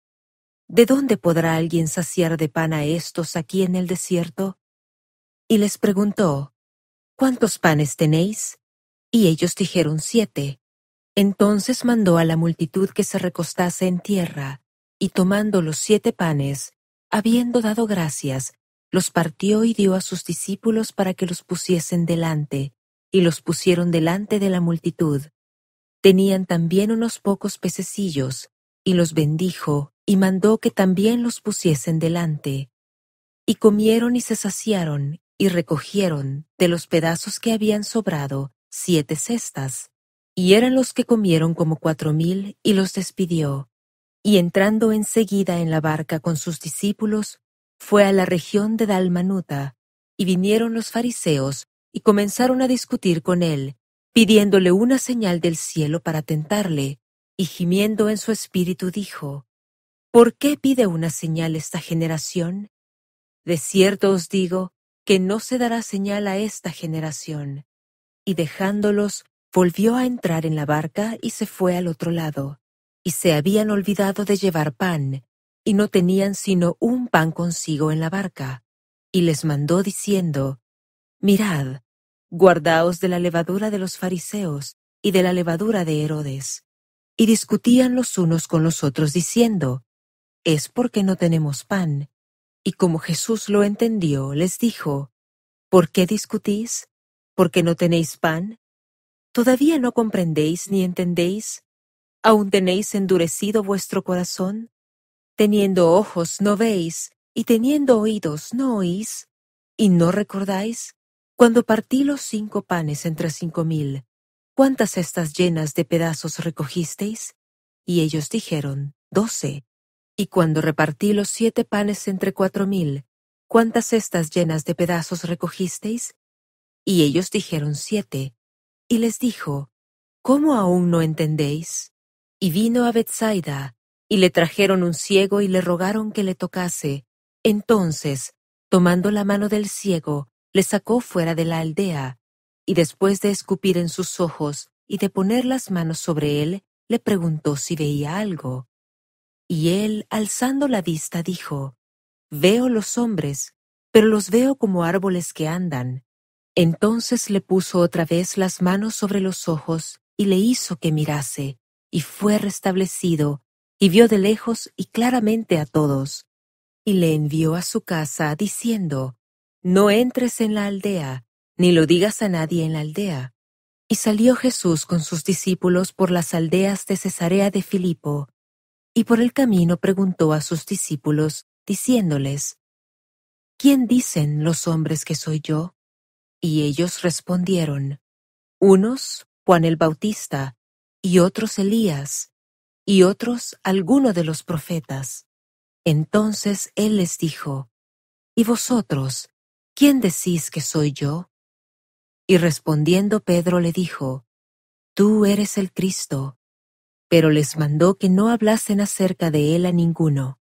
¿De dónde podrá alguien saciar de pan a estos aquí en el desierto? Y les preguntó: ¿Cuántos panes tenéis? Y ellos dijeron: 7. Entonces mandó a la multitud que se recostase en tierra, y tomando los 7 panes, habiendo dado gracias, los partió y dio a sus discípulos para que los pusiesen delante, y los pusieron delante de la multitud. Tenían también unos pocos pececillos, y los bendijo, y mandó que también los pusiesen delante. Y comieron y se saciaron, y recogieron, de los pedazos que habían sobrado, 7 cestas. Y eran los que comieron como 4000, y los despidió. Y entrando enseguida en la barca con sus discípulos, fue a la región de Dalmanuta, y vinieron los fariseos, y comenzaron a discutir con él, pidiéndole una señal del cielo para tentarle, y gimiendo en su espíritu dijo: ¿Por qué pide una señal esta generación? De cierto os digo que no se dará señal a esta generación. Y dejándolos, volvió a entrar en la barca y se fue al otro lado. Y se habían olvidado de llevar pan, y no tenían sino un pan consigo en la barca. Y les mandó diciendo: Mirad, guardaos de la levadura de los fariseos y de la levadura de Herodes. Y discutían los unos con los otros diciendo: Es porque no tenemos pan. Y como Jesús lo entendió, les dijo: ¿Por qué discutís? ¿Porque no tenéis pan? ¿Todavía no comprendéis ni entendéis? ¿Aún tenéis endurecido vuestro corazón? Teniendo ojos no veis, y teniendo oídos no oís. ¿Y no recordáis? Cuando partí los 5 panes entre 5000, ¿cuántas cestas llenas de pedazos recogisteis? Y ellos dijeron: 12. Y cuando repartí los 7 panes entre 4000, ¿cuántas cestas llenas de pedazos recogisteis? Y ellos dijeron: 7. Y les dijo: ¿Cómo aún no entendéis? Y vino a Betsaida, y le trajeron un ciego y le rogaron que le tocase. Entonces, tomando la mano del ciego, le sacó fuera de la aldea, y después de escupir en sus ojos y de poner las manos sobre él, le preguntó si veía algo. Y él, alzando la vista, dijo: Veo los hombres, pero los veo como árboles que andan. Entonces le puso otra vez las manos sobre los ojos y le hizo que mirase, y fue restablecido, y vio de lejos y claramente a todos. Y le envió a su casa, diciendo: No entres en la aldea, ni lo digas a nadie en la aldea. Y salió Jesús con sus discípulos por las aldeas de Cesarea de Filipo, y por el camino preguntó a sus discípulos, diciéndoles: ¿Quién dicen los hombres que soy yo? Y ellos respondieron: unos, Juan el Bautista, y otros Elías, y otros alguno de los profetas. Entonces él les dijo: ¿Y vosotros, quién decís que soy yo? Y respondiendo Pedro le dijo: Tú eres el Cristo. Pero les mandó que no hablasen acerca de él a ninguno.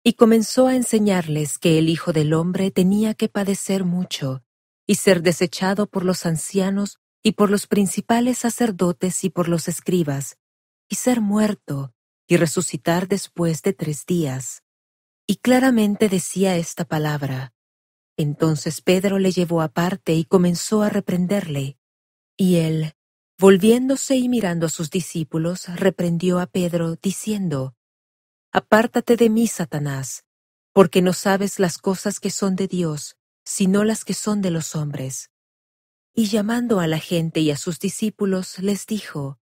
Y comenzó a enseñarles que el Hijo del Hombre tenía que padecer mucho, y ser desechado por los ancianos y por los principales sacerdotes y por los escribas, y ser muerto, y resucitar después de 3 días. Y claramente decía esta palabra. Entonces Pedro le llevó aparte y comenzó a reprenderle. Y él, volviéndose y mirando a sus discípulos, reprendió a Pedro, diciendo: Apártate de mí, Satanás, porque no sabes las cosas que son de Dios, sino las que son de los hombres. Y llamando a la gente y a sus discípulos, les dijo: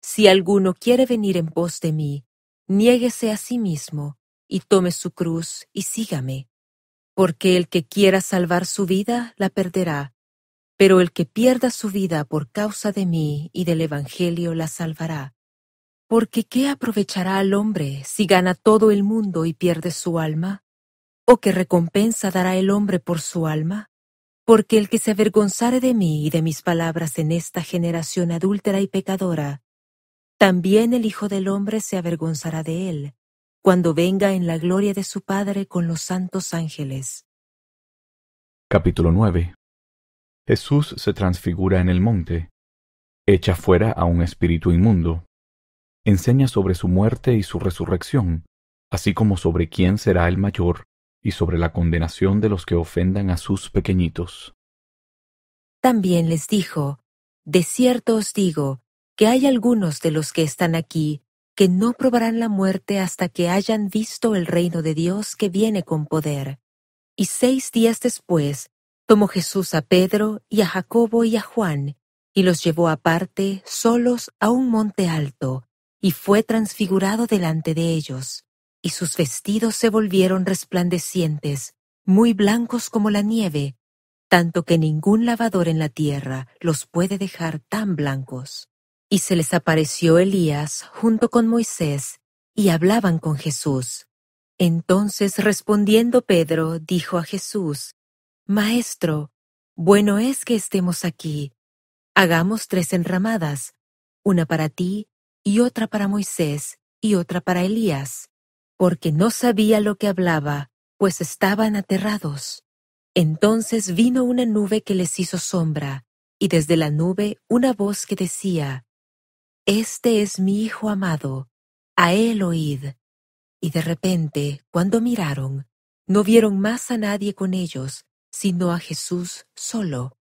Si alguno quiere venir en pos de mí, niéguese a sí mismo, y tome su cruz, y sígame. Porque el que quiera salvar su vida, la perderá, pero el que pierda su vida por causa de mí y del Evangelio, la salvará. Porque ¿qué aprovechará al hombre si gana todo el mundo y pierde su alma? ¿O qué recompensa dará el hombre por su alma? Porque el que se avergonzare de mí y de mis palabras en esta generación adúltera y pecadora, también el Hijo del Hombre se avergonzará de él, cuando venga en la gloria de su Padre con los santos ángeles. Capítulo 9. Jesús se transfigura en el monte, echa fuera a un espíritu inmundo, enseña sobre su muerte y su resurrección, así como sobre quién será el mayor y sobre la condenación de los que ofendan a sus pequeñitos. También les dijo: De cierto os digo, que hay algunos de los que están aquí que no probarán la muerte hasta que hayan visto el reino de Dios que viene con poder. Y 6 días después, tomó Jesús a Pedro y a Jacobo y a Juan, y los llevó aparte, solos, a un monte alto, y fue transfigurado delante de ellos. Y sus vestidos se volvieron resplandecientes, muy blancos como la nieve, tanto que ningún lavador en la tierra los puede dejar tan blancos. Y se les apareció Elías junto con Moisés, y hablaban con Jesús. Entonces respondiendo Pedro, dijo a Jesús: Maestro, bueno es que estemos aquí. Hagamos 3 enramadas, una para ti, y otra para Moisés, y otra para Elías. Porque no sabía lo que hablaba, pues estaban aterrados. Entonces vino una nube que les hizo sombra, y desde la nube una voz que decía: Este es mi Hijo amado, a él oíd. Y de repente, cuando miraron, no vieron más a nadie con ellos, sino a Jesús solo.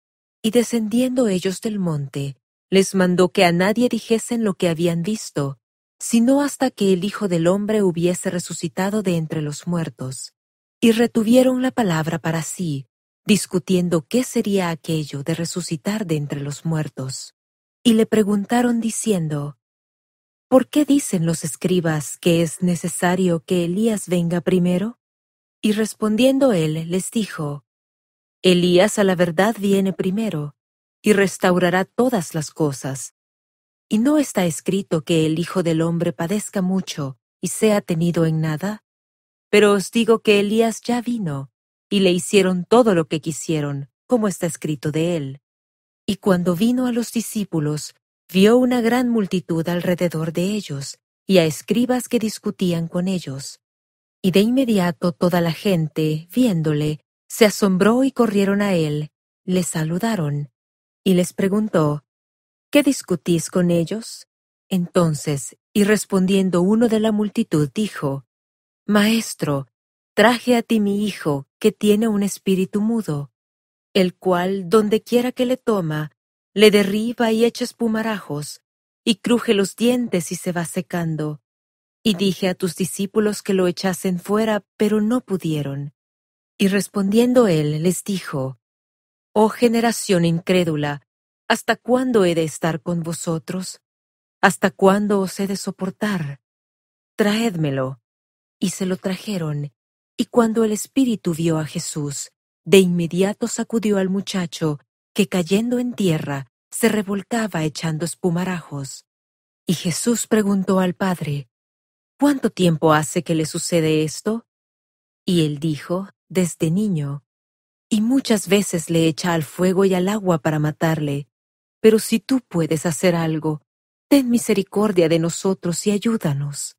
Y descendiendo ellos del monte, les mandó que a nadie dijesen lo que habían visto, sino hasta que el Hijo del Hombre hubiese resucitado de entre los muertos. Y retuvieron la palabra para sí, discutiendo qué sería aquello de resucitar de entre los muertos. Y le preguntaron diciendo: ¿Por qué dicen los escribas que es necesario que Elías venga primero? Y respondiendo él, les dijo: Elías a la verdad viene primero, y restaurará todas las cosas. ¿Y no está escrito que el Hijo del Hombre padezca mucho y sea tenido en nada? Pero os digo que Elías ya vino, y le hicieron todo lo que quisieron, como está escrito de él. Y cuando vino a los discípulos, vio una gran multitud alrededor de ellos, y a escribas que discutían con ellos. Y de inmediato toda la gente, viéndole, se asombró y corrieron a él, le saludaron, y les preguntó: ¿Qué discutís con ellos? Entonces, y respondiendo uno de la multitud, dijo: Maestro, traje a ti mi hijo, que tiene un espíritu mudo. el cual, donde quiera que le toma, le derriba y echa espumarajos, y cruje los dientes y se va secando. Y dije a tus discípulos que lo echasen fuera, pero no pudieron. Y respondiendo él, les dijo, Oh generación incrédula, ¿hasta cuándo he de estar con vosotros? ¿Hasta cuándo os he de soportar? Traédmelo. Y se lo trajeron. Y cuando el espíritu vio a Jesús, de inmediato sacudió al muchacho, que cayendo en tierra, se revolcaba echando espumarajos. Y Jesús preguntó al padre, ¿Cuánto tiempo hace que le sucede esto? Y él dijo, desde niño. Y muchas veces le echa al fuego y al agua para matarle. Pero si tú puedes hacer algo, ten misericordia de nosotros y ayúdanos.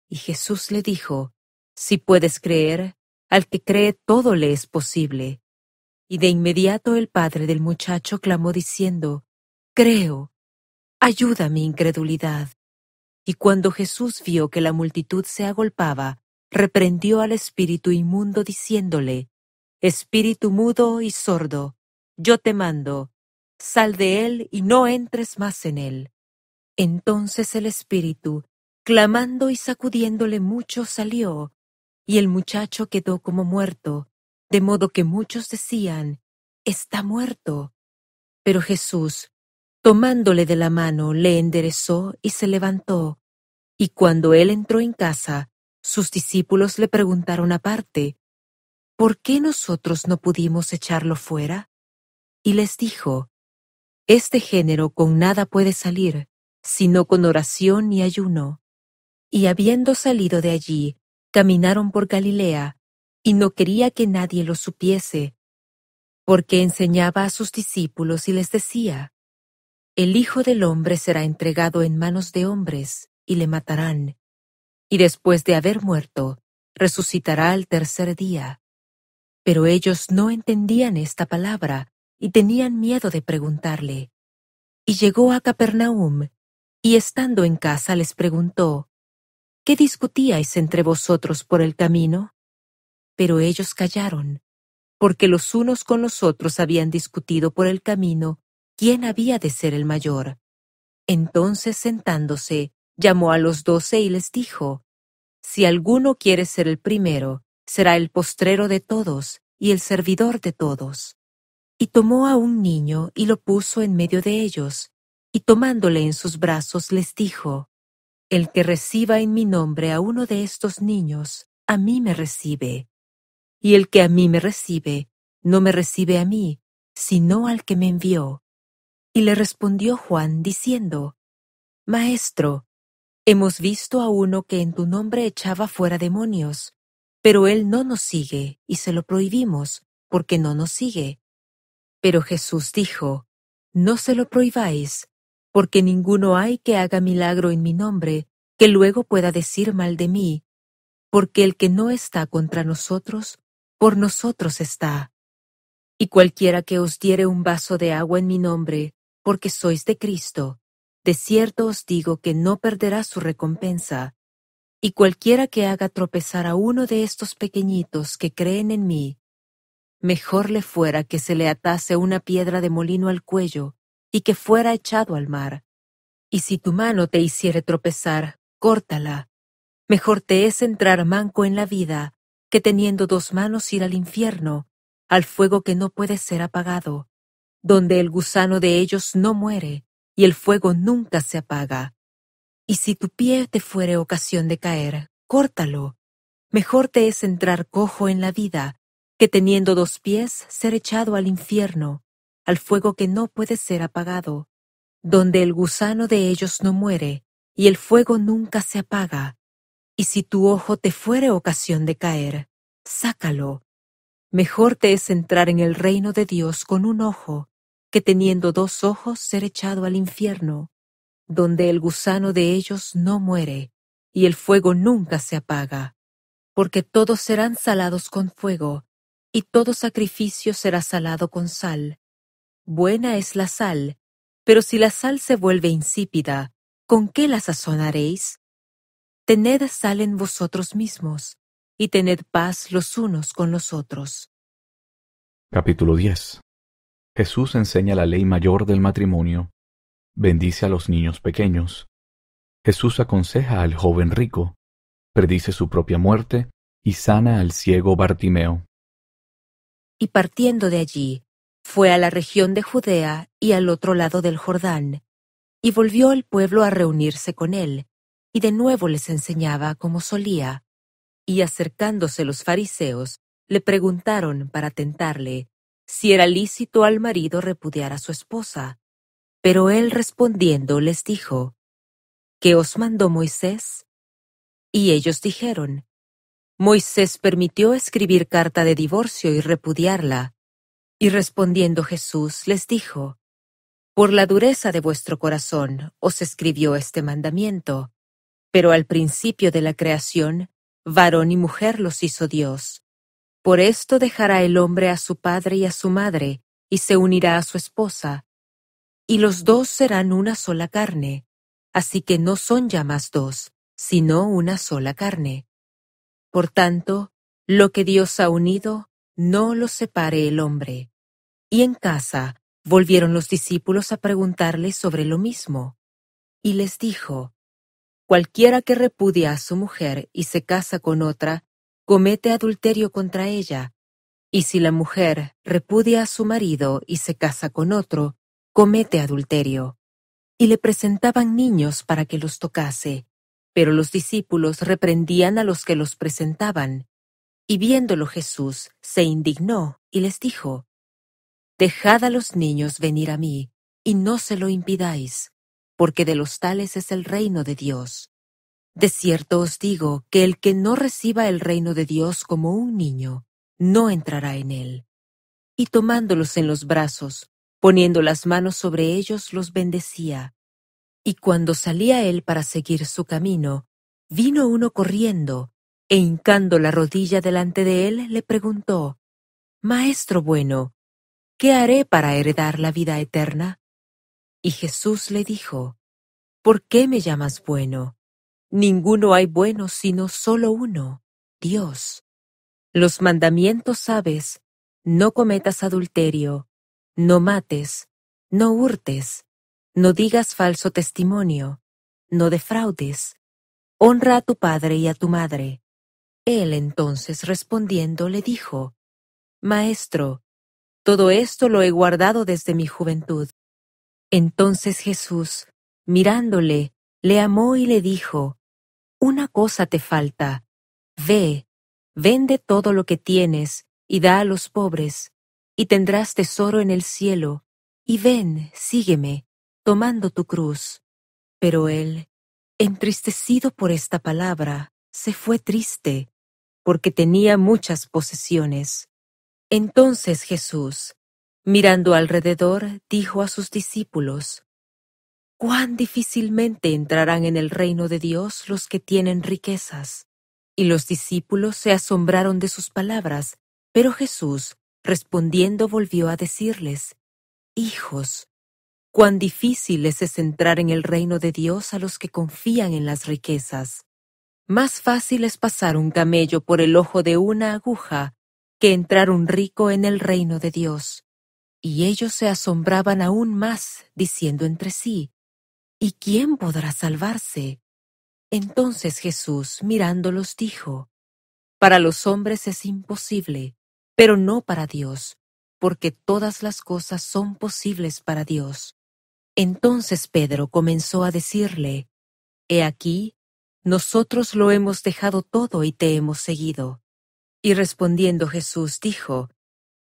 Y Jesús le dijo, Si puedes creer, al que cree todo le es posible. Y de inmediato el padre del muchacho clamó diciendo, Creo, ayuda mi incredulidad. Y cuando Jesús vio que la multitud se agolpaba, reprendió al espíritu inmundo diciéndole, Espíritu mudo y sordo, yo te mando, sal de él y no entres más en él. Entonces el espíritu, clamando y sacudiéndole mucho, salió, y el muchacho quedó como muerto, de modo que muchos decían, Está muerto. Pero Jesús, tomándole de la mano, le enderezó y se levantó. Y cuando él entró en casa, sus discípulos le preguntaron aparte, ¿Por qué nosotros no pudimos echarlo fuera? Y les dijo, Este género con nada puede salir, sino con oración y ayuno. Y habiendo salido de allí, caminaron por Galilea, y no quería que nadie lo supiese, porque enseñaba a sus discípulos y les decía, El Hijo del Hombre será entregado en manos de hombres, y le matarán, y después de haber muerto, resucitará al tercer día. Pero ellos no entendían esta palabra, y tenían miedo de preguntarle. Y llegó a Capernaum, y estando en casa les preguntó, ¿Qué discutíais entre vosotros por el camino? Pero ellos callaron, porque los unos con los otros habían discutido por el camino quién había de ser el mayor. Entonces sentándose, llamó a los 12 y les dijo, Si alguno quiere ser el primero, será el postrero de todos y el servidor de todos. Y tomó a un niño y lo puso en medio de ellos, y tomándole en sus brazos les dijo, El que reciba en mi nombre a uno de estos niños, a mí me recibe. Y el que a mí me recibe, no me recibe a mí, sino al que me envió. Y le respondió Juan, diciendo, Maestro, hemos visto a uno que en tu nombre echaba fuera demonios, pero él no nos sigue, y se lo prohibimos, porque no nos sigue. Pero Jesús dijo, No se lo prohibáis, porque ninguno hay que haga milagro en mi nombre, que luego pueda decir mal de mí, porque el que no está contra nosotros, por nosotros está. Y cualquiera que os diere un vaso de agua en mi nombre, porque sois de Cristo, de cierto os digo que no perderá su recompensa. Y cualquiera que haga tropezar a uno de estos pequeñitos que creen en mí, mejor le fuera que se le atase una piedra de molino al cuello y que fuera echado al mar. Y si tu mano te hiciere tropezar, córtala. Mejor te es entrar manco en la vida, que teniendo 2 manos ir al infierno, al fuego que no puede ser apagado, donde el gusano de ellos no muere, y el fuego nunca se apaga. Y si tu pie te fuere ocasión de caer, córtalo. Mejor te es entrar cojo en la vida, que teniendo 2 pies ser echado al infierno, al fuego que no puede ser apagado, donde el gusano de ellos no muere, y el fuego nunca se apaga. Y si tu ojo te fuere ocasión de caer, sácalo. Mejor te es entrar en el reino de Dios con un ojo, que teniendo 2 ojos ser echado al infierno, donde el gusano de ellos no muere, y el fuego nunca se apaga. Porque todos serán salados con fuego, y todo sacrificio será salado con sal. Buena es la sal, pero si la sal se vuelve insípida, ¿con qué la sazonaréis? Tened sal en vosotros mismos, y tened paz los unos con los otros. Capítulo 10. Jesús enseña la ley mayor del matrimonio. Bendice a los niños pequeños. Jesús aconseja al joven rico. Predice su propia muerte y sana al ciego Bartimeo. Y partiendo de allí, fue a la región de Judea y al otro lado del Jordán, y volvió el pueblo a reunirse con él, y de nuevo les enseñaba como solía. Y acercándose los fariseos, le preguntaron para tentarle si era lícito al marido repudiar a su esposa. Pero él respondiendo les dijo, ¿qué os mandó Moisés? Y ellos dijeron, Moisés permitió escribir carta de divorcio y repudiarla. Y respondiendo Jesús les dijo, por la dureza de vuestro corazón os escribió este mandamiento, pero al principio de la creación, varón y mujer los hizo Dios. Por esto dejará el hombre a su padre y a su madre, y se unirá a su esposa, y los dos serán una sola carne, así que no son ya más dos, sino una sola carne. Por tanto, lo que Dios ha unido, no lo separe el hombre. Y en casa volvieron los discípulos a preguntarle sobre lo mismo. Y les dijo, cualquiera que repudia a su mujer y se casa con otra, comete adulterio contra ella. Y si la mujer repudia a su marido y se casa con otro, comete adulterio. Y le presentaban niños para que los tocase, pero los discípulos reprendían a los que los presentaban. Y viéndolo Jesús, se indignó y les dijo, dejad a los niños venir a mí, y no se lo impidáis, porque de los tales es el reino de Dios. De cierto os digo que el que no reciba el reino de Dios como un niño, no entrará en él. Y tomándolos en los brazos, poniendo las manos sobre ellos, los bendecía. Y cuando salía él para seguir su camino, vino uno corriendo, e hincando la rodilla delante de él, le preguntó, Maestro bueno, ¿qué haré para heredar la vida eterna? Y Jesús le dijo, ¿por qué me llamas bueno? Ninguno hay bueno sino solo uno, Dios. Los mandamientos sabes, no cometas adulterio, no mates, no hurtes, no digas falso testimonio, no defraudes, honra a tu padre y a tu madre. Él entonces respondiendo le dijo, Maestro, todo esto lo he guardado desde mi juventud. Entonces Jesús, mirándole, le amó y le dijo, una cosa te falta, ve, vende todo lo que tienes y da a los pobres, y tendrás tesoro en el cielo, y ven, sígueme, tomando tu cruz. Pero él, entristecido por esta palabra, se fue triste, porque tenía muchas posesiones. Entonces Jesús, mirando alrededor, dijo a sus discípulos, «Cuán difícilmente entrarán en el reino de Dios los que tienen riquezas». Y los discípulos se asombraron de sus palabras, pero Jesús, respondiendo, volvió a decirles, «Hijos, cuán difícil es entrar en el reino de Dios a los que confían en las riquezas. Más fácil es pasar un camello por el ojo de una aguja que entrar un rico en el reino de Dios». Y ellos se asombraban aún más, diciendo entre sí, ¿y quién podrá salvarse? Entonces Jesús, mirándolos, dijo, para los hombres es imposible, pero no para Dios, porque todas las cosas son posibles para Dios. Entonces Pedro comenzó a decirle, He aquí, nosotros lo hemos dejado todo y te hemos seguido. Y respondiendo Jesús dijo,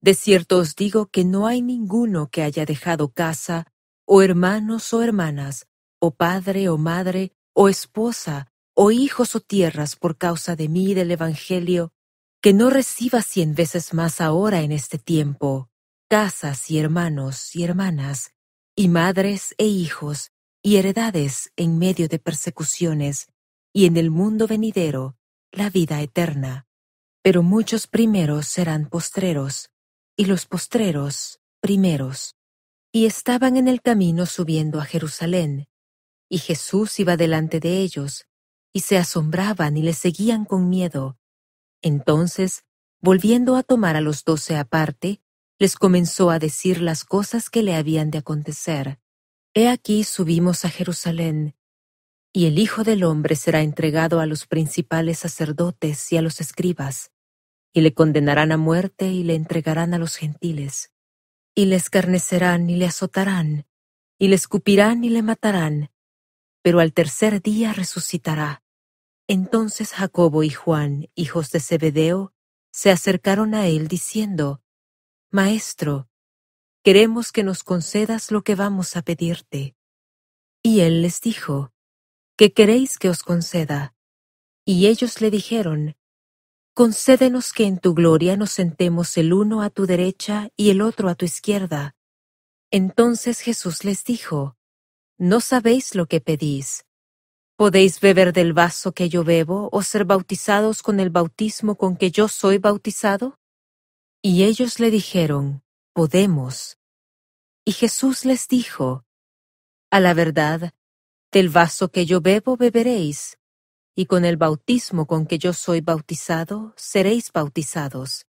de cierto os digo que no hay ninguno que haya dejado casa, o hermanos o hermanas, o padre o madre, o esposa, o hijos o tierras por causa de mí y del Evangelio, que no reciba 100 veces más ahora en este tiempo, casas y hermanos y hermanas, y madres e hijos, y heredades en medio de persecuciones, y en el mundo venidero, la vida eterna. Pero muchos primeros serán postreros, y los postreros primeros. Y estaban en el camino subiendo a Jerusalén, y Jesús iba delante de ellos, y se asombraban y le seguían con miedo. Entonces, volviendo a tomar a los 12 aparte, les comenzó a decir las cosas que le habían de acontecer. He aquí subimos a Jerusalén, y el Hijo del Hombre será entregado a los principales sacerdotes y a los escribas, y le condenarán a muerte y le entregarán a los gentiles, y le escarnecerán y le azotarán, y le escupirán y le matarán, pero al tercer día resucitará. Entonces Jacobo y Juan, hijos de Zebedeo, se acercaron a él diciendo: Maestro, queremos que nos concedas lo que vamos a pedirte. Y él les dijo: ¿Qué queréis que os conceda? Y ellos le dijeron: Concédenos que en tu gloria nos sentemos el uno a tu derecha y el otro a tu izquierda. Entonces Jesús les dijo: No sabéis lo que pedís. ¿Podéis beber del vaso que yo bebo o ser bautizados con el bautismo con que yo soy bautizado? Y ellos le dijeron: Podemos. Y Jesús les dijo: A la verdad, del vaso que yo bebo beberéis, y con el bautismo con que yo soy bautizado seréis bautizados.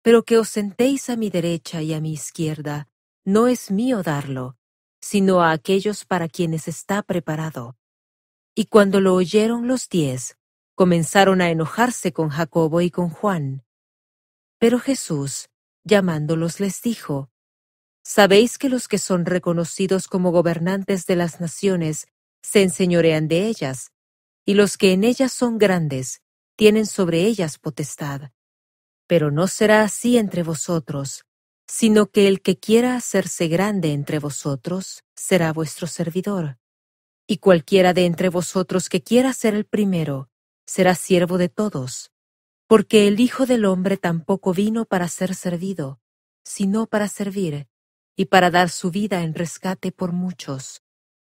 Pero que os sentéis a mi derecha y a mi izquierda, no es mío darlo, sino a aquellos para quienes está preparado. Y cuando lo oyeron los 10, comenzaron a enojarse con Jacobo y con Juan. Pero Jesús, llamándolos, les dijo: Sabéis que los que son reconocidos como gobernantes de las naciones se enseñorean de ellas, y los que en ellas son grandes tienen sobre ellas potestad. Pero no será así entre vosotros, sino que el que quiera hacerse grande entre vosotros será vuestro servidor. Y cualquiera de entre vosotros que quiera ser el primero, será siervo de todos. Porque el Hijo del Hombre tampoco vino para ser servido, sino para servir, y para dar su vida en rescate por muchos.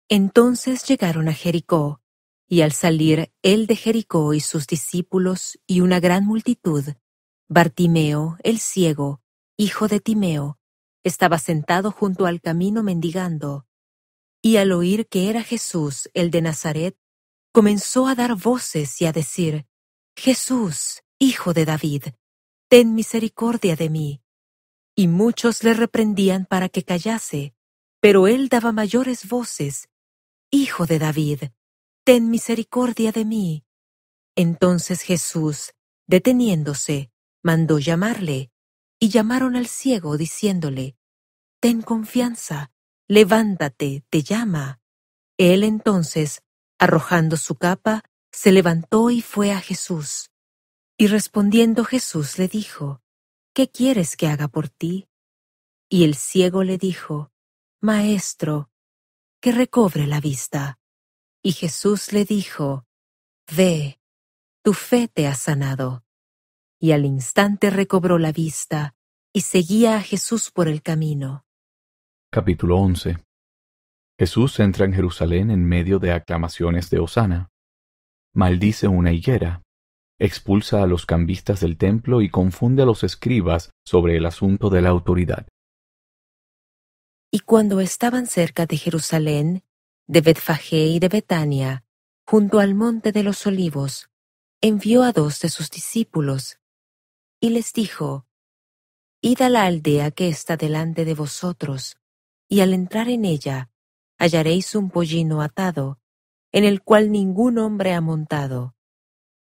Entonces llegaron a Jericó, y al salir él de Jericó y sus discípulos y una gran multitud, Bartimeo, el ciego, hijo de Timeo, estaba sentado junto al camino mendigando. Y al oír que era Jesús, el de Nazaret, comenzó a dar voces y a decir: Jesús, hijo de David, ten misericordia de mí. Y muchos le reprendían para que callase, pero él daba mayores voces: Hijo de David, ten misericordia de mí. Entonces Jesús, deteniéndose, mandó llamarle, y llamaron al ciego diciéndole: Ten confianza, levántate, te llama. Él entonces, arrojando su capa, se levantó y fue a Jesús. Y respondiendo Jesús le dijo: ¿Qué quieres que haga por ti? Y el ciego le dijo: Maestro, que recobre la vista. Y Jesús le dijo: Ve, tu fe te ha sanado. Y al instante recobró la vista, y seguía a Jesús por el camino. Capítulo 11. Jesús entra en Jerusalén en medio de aclamaciones de Hosana. Maldice una higuera, expulsa a los cambistas del templo y confunde a los escribas sobre el asunto de la autoridad. Y cuando estaban cerca de Jerusalén, de Betfagé y de Betania, junto al monte de los olivos, envió a 2 de sus discípulos, y les dijo: Id a la aldea que está delante de vosotros, y al entrar en ella, hallaréis un pollino atado, en el cual ningún hombre ha montado.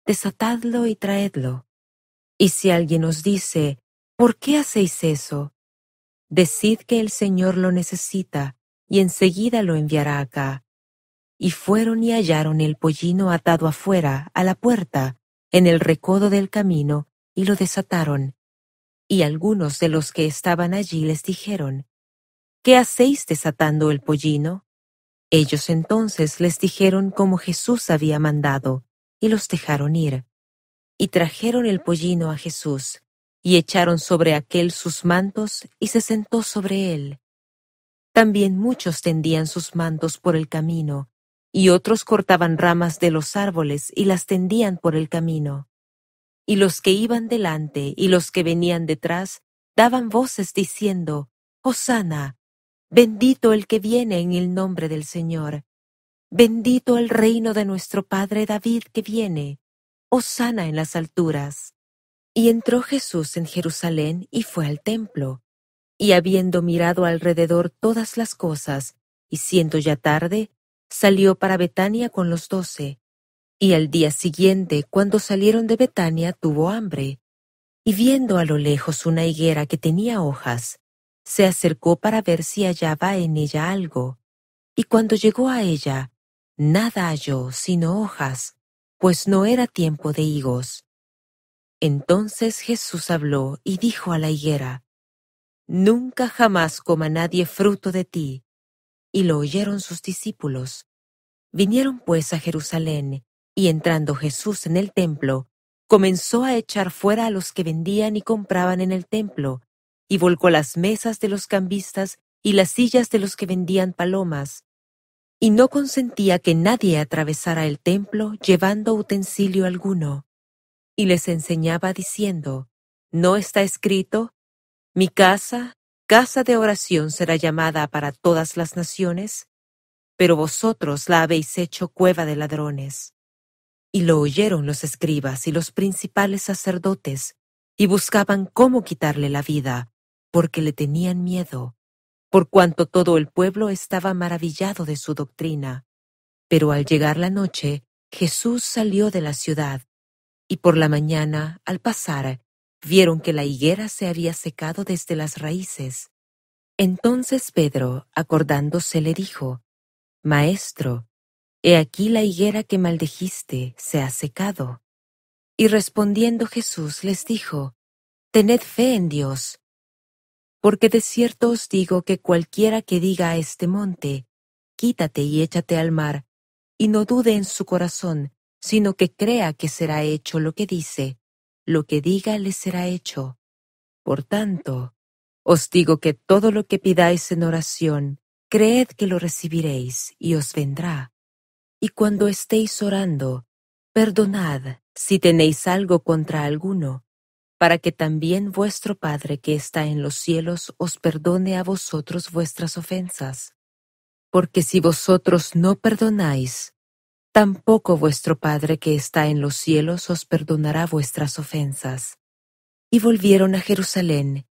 Desatadlo y traedlo. Y si alguien os dice: ¿Por qué hacéis eso? Decid que el Señor lo necesita, y enseguida lo enviará acá. Y fueron y hallaron el pollino atado afuera, a la puerta, en el recodo del camino, y lo desataron. Y algunos de los que estaban allí les dijeron: ¿Qué hacéis desatando el pollino? Ellos entonces les dijeron como Jesús había mandado, y los dejaron ir. Y trajeron el pollino a Jesús, y echaron sobre aquél sus mantos, y se sentó sobre él. También muchos tendían sus mantos por el camino, y otros cortaban ramas de los árboles y las tendían por el camino. Y los que iban delante y los que venían detrás daban voces diciendo: Hosana, bendito el que viene en el nombre del Señor. Bendito el reino de nuestro padre David que viene. Hosana en las alturas. Y entró Jesús en Jerusalén y fue al templo, Y habiendo mirado alrededor todas las cosas, y siendo ya tarde, salió para Betania con los 12. Y al día siguiente, cuando salieron de Betania, tuvo hambre. Y viendo a lo lejos una higuera que tenía hojas, se acercó para ver si hallaba en ella algo. Y cuando llegó a ella, nada halló sino hojas, pues no era tiempo de higos. Entonces Jesús habló y dijo a la higuera: Nunca jamás coma nadie fruto de ti. Y lo oyeron sus discípulos. Vinieron pues a Jerusalén, y entrando Jesús en el templo, comenzó a echar fuera a los que vendían y compraban en el templo, y volcó las mesas de los cambistas y las sillas de los que vendían palomas, y no consentía que nadie atravesara el templo llevando utensilio alguno. Y les enseñaba diciendo: ¿No está escrito: Mi casa, casa de oración será llamada para todas las naciones? Pero vosotros la habéis hecho cueva de ladrones. Y lo oyeron los escribas y los principales sacerdotes, y buscaban cómo quitarle la vida, porque le tenían miedo, por cuanto todo el pueblo estaba maravillado de su doctrina. Pero al llegar la noche, Jesús salió de la ciudad, y por la mañana, al pasar, vieron que la higuera se había secado desde las raíces. Entonces Pedro, acordándose, le dijo: Maestro, he aquí la higuera que maldijiste se ha secado. Y respondiendo Jesús les dijo: Tened fe en Dios, porque de cierto os digo que cualquiera que diga a este monte: Quítate y échate al mar, y no dude en su corazón, sino que crea que será hecho lo que dice, lo que diga le será hecho. Por tanto, os digo que todo lo que pidáis en oración, creed que lo recibiréis y os vendrá. Y cuando estéis orando, perdonad si tenéis algo contra alguno, para que también vuestro Padre que está en los cielos os perdone a vosotros vuestras ofensas. Porque si vosotros no perdonáis, tampoco vuestro Padre que está en los cielos os perdonará vuestras ofensas. Y volvieron a Jerusalén,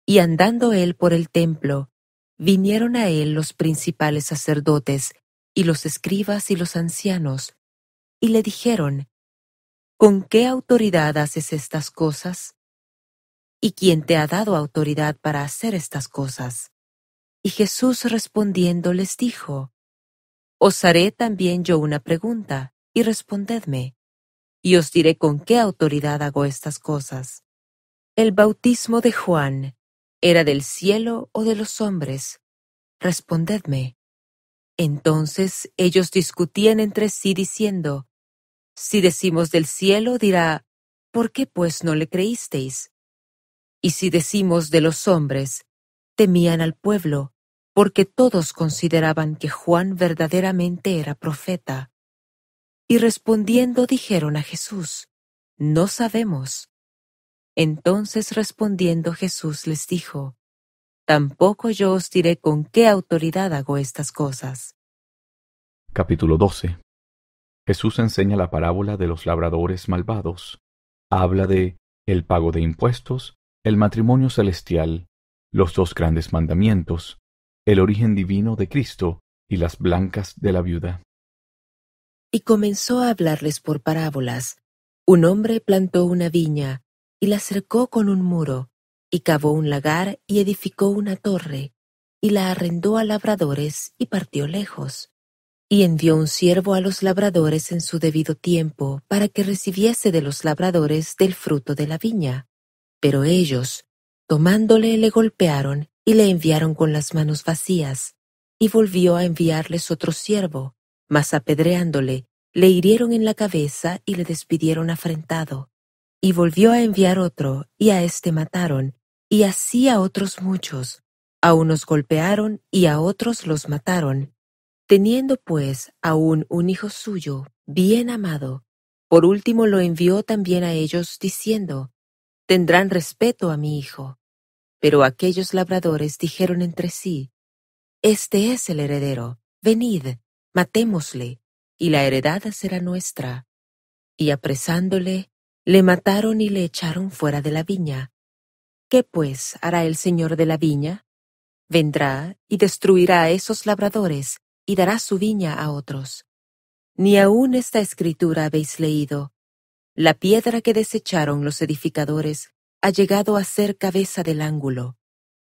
y andando él por el templo, vinieron a él los principales sacerdotes, y los escribas y los ancianos, y le dijeron: ¿Con qué autoridad haces estas cosas? ¿Y quién te ha dado autoridad para hacer estas cosas? Y Jesús respondiendo les dijo: Os haré también yo una pregunta, y respondedme, y os diré con qué autoridad hago estas cosas. ¿El bautismo de Juan era del cielo o de los hombres? Respondedme. Entonces ellos discutían entre sí diciendo: Si decimos del cielo, dirá: ¿Por qué pues no le creísteis? Y si decimos de los hombres, temían al pueblo, porque todos consideraban que Juan verdaderamente era profeta. Y respondiendo dijeron a Jesús: No sabemos. Entonces respondiendo Jesús les dijo: Tampoco yo os diré con qué autoridad hago estas cosas. Capítulo 12. Jesús enseña la parábola de los labradores malvados. Habla de el pago de impuestos, el matrimonio celestial, los 2 grandes mandamientos, el origen divino de Cristo y las blancas de la viuda. Y comenzó a hablarles por parábolas. Un hombre plantó una viña, y la cercó con un muro, y cavó un lagar y edificó una torre, y la arrendó a labradores y partió lejos. Y envió un siervo a los labradores en su debido tiempo, para que recibiese de los labradores del fruto de la viña. Pero ellos, tomándole, le golpearon y le enviaron con las manos vacías. Y volvió a enviarles otro siervo, mas apedreándole, le hirieron en la cabeza y le despidieron afrentado. Y volvió a enviar otro, y a éste mataron, y así a otros muchos. A unos golpearon y a otros los mataron. Teniendo pues aún un hijo suyo, bien amado, por último lo envió también a ellos, diciendo: Tendrán respeto a mi hijo. Pero aquellos labradores dijeron entre sí: Este es el heredero, venid, matémosle, y la heredad será nuestra. Y apresándole, le mataron y le echaron fuera de la viña. ¿Qué pues hará el señor de la viña? Vendrá y destruirá a esos labradores y dará su viña a otros. Ni aun esta escritura habéis leído: la piedra que desecharon los edificadores ha llegado a ser cabeza del ángulo.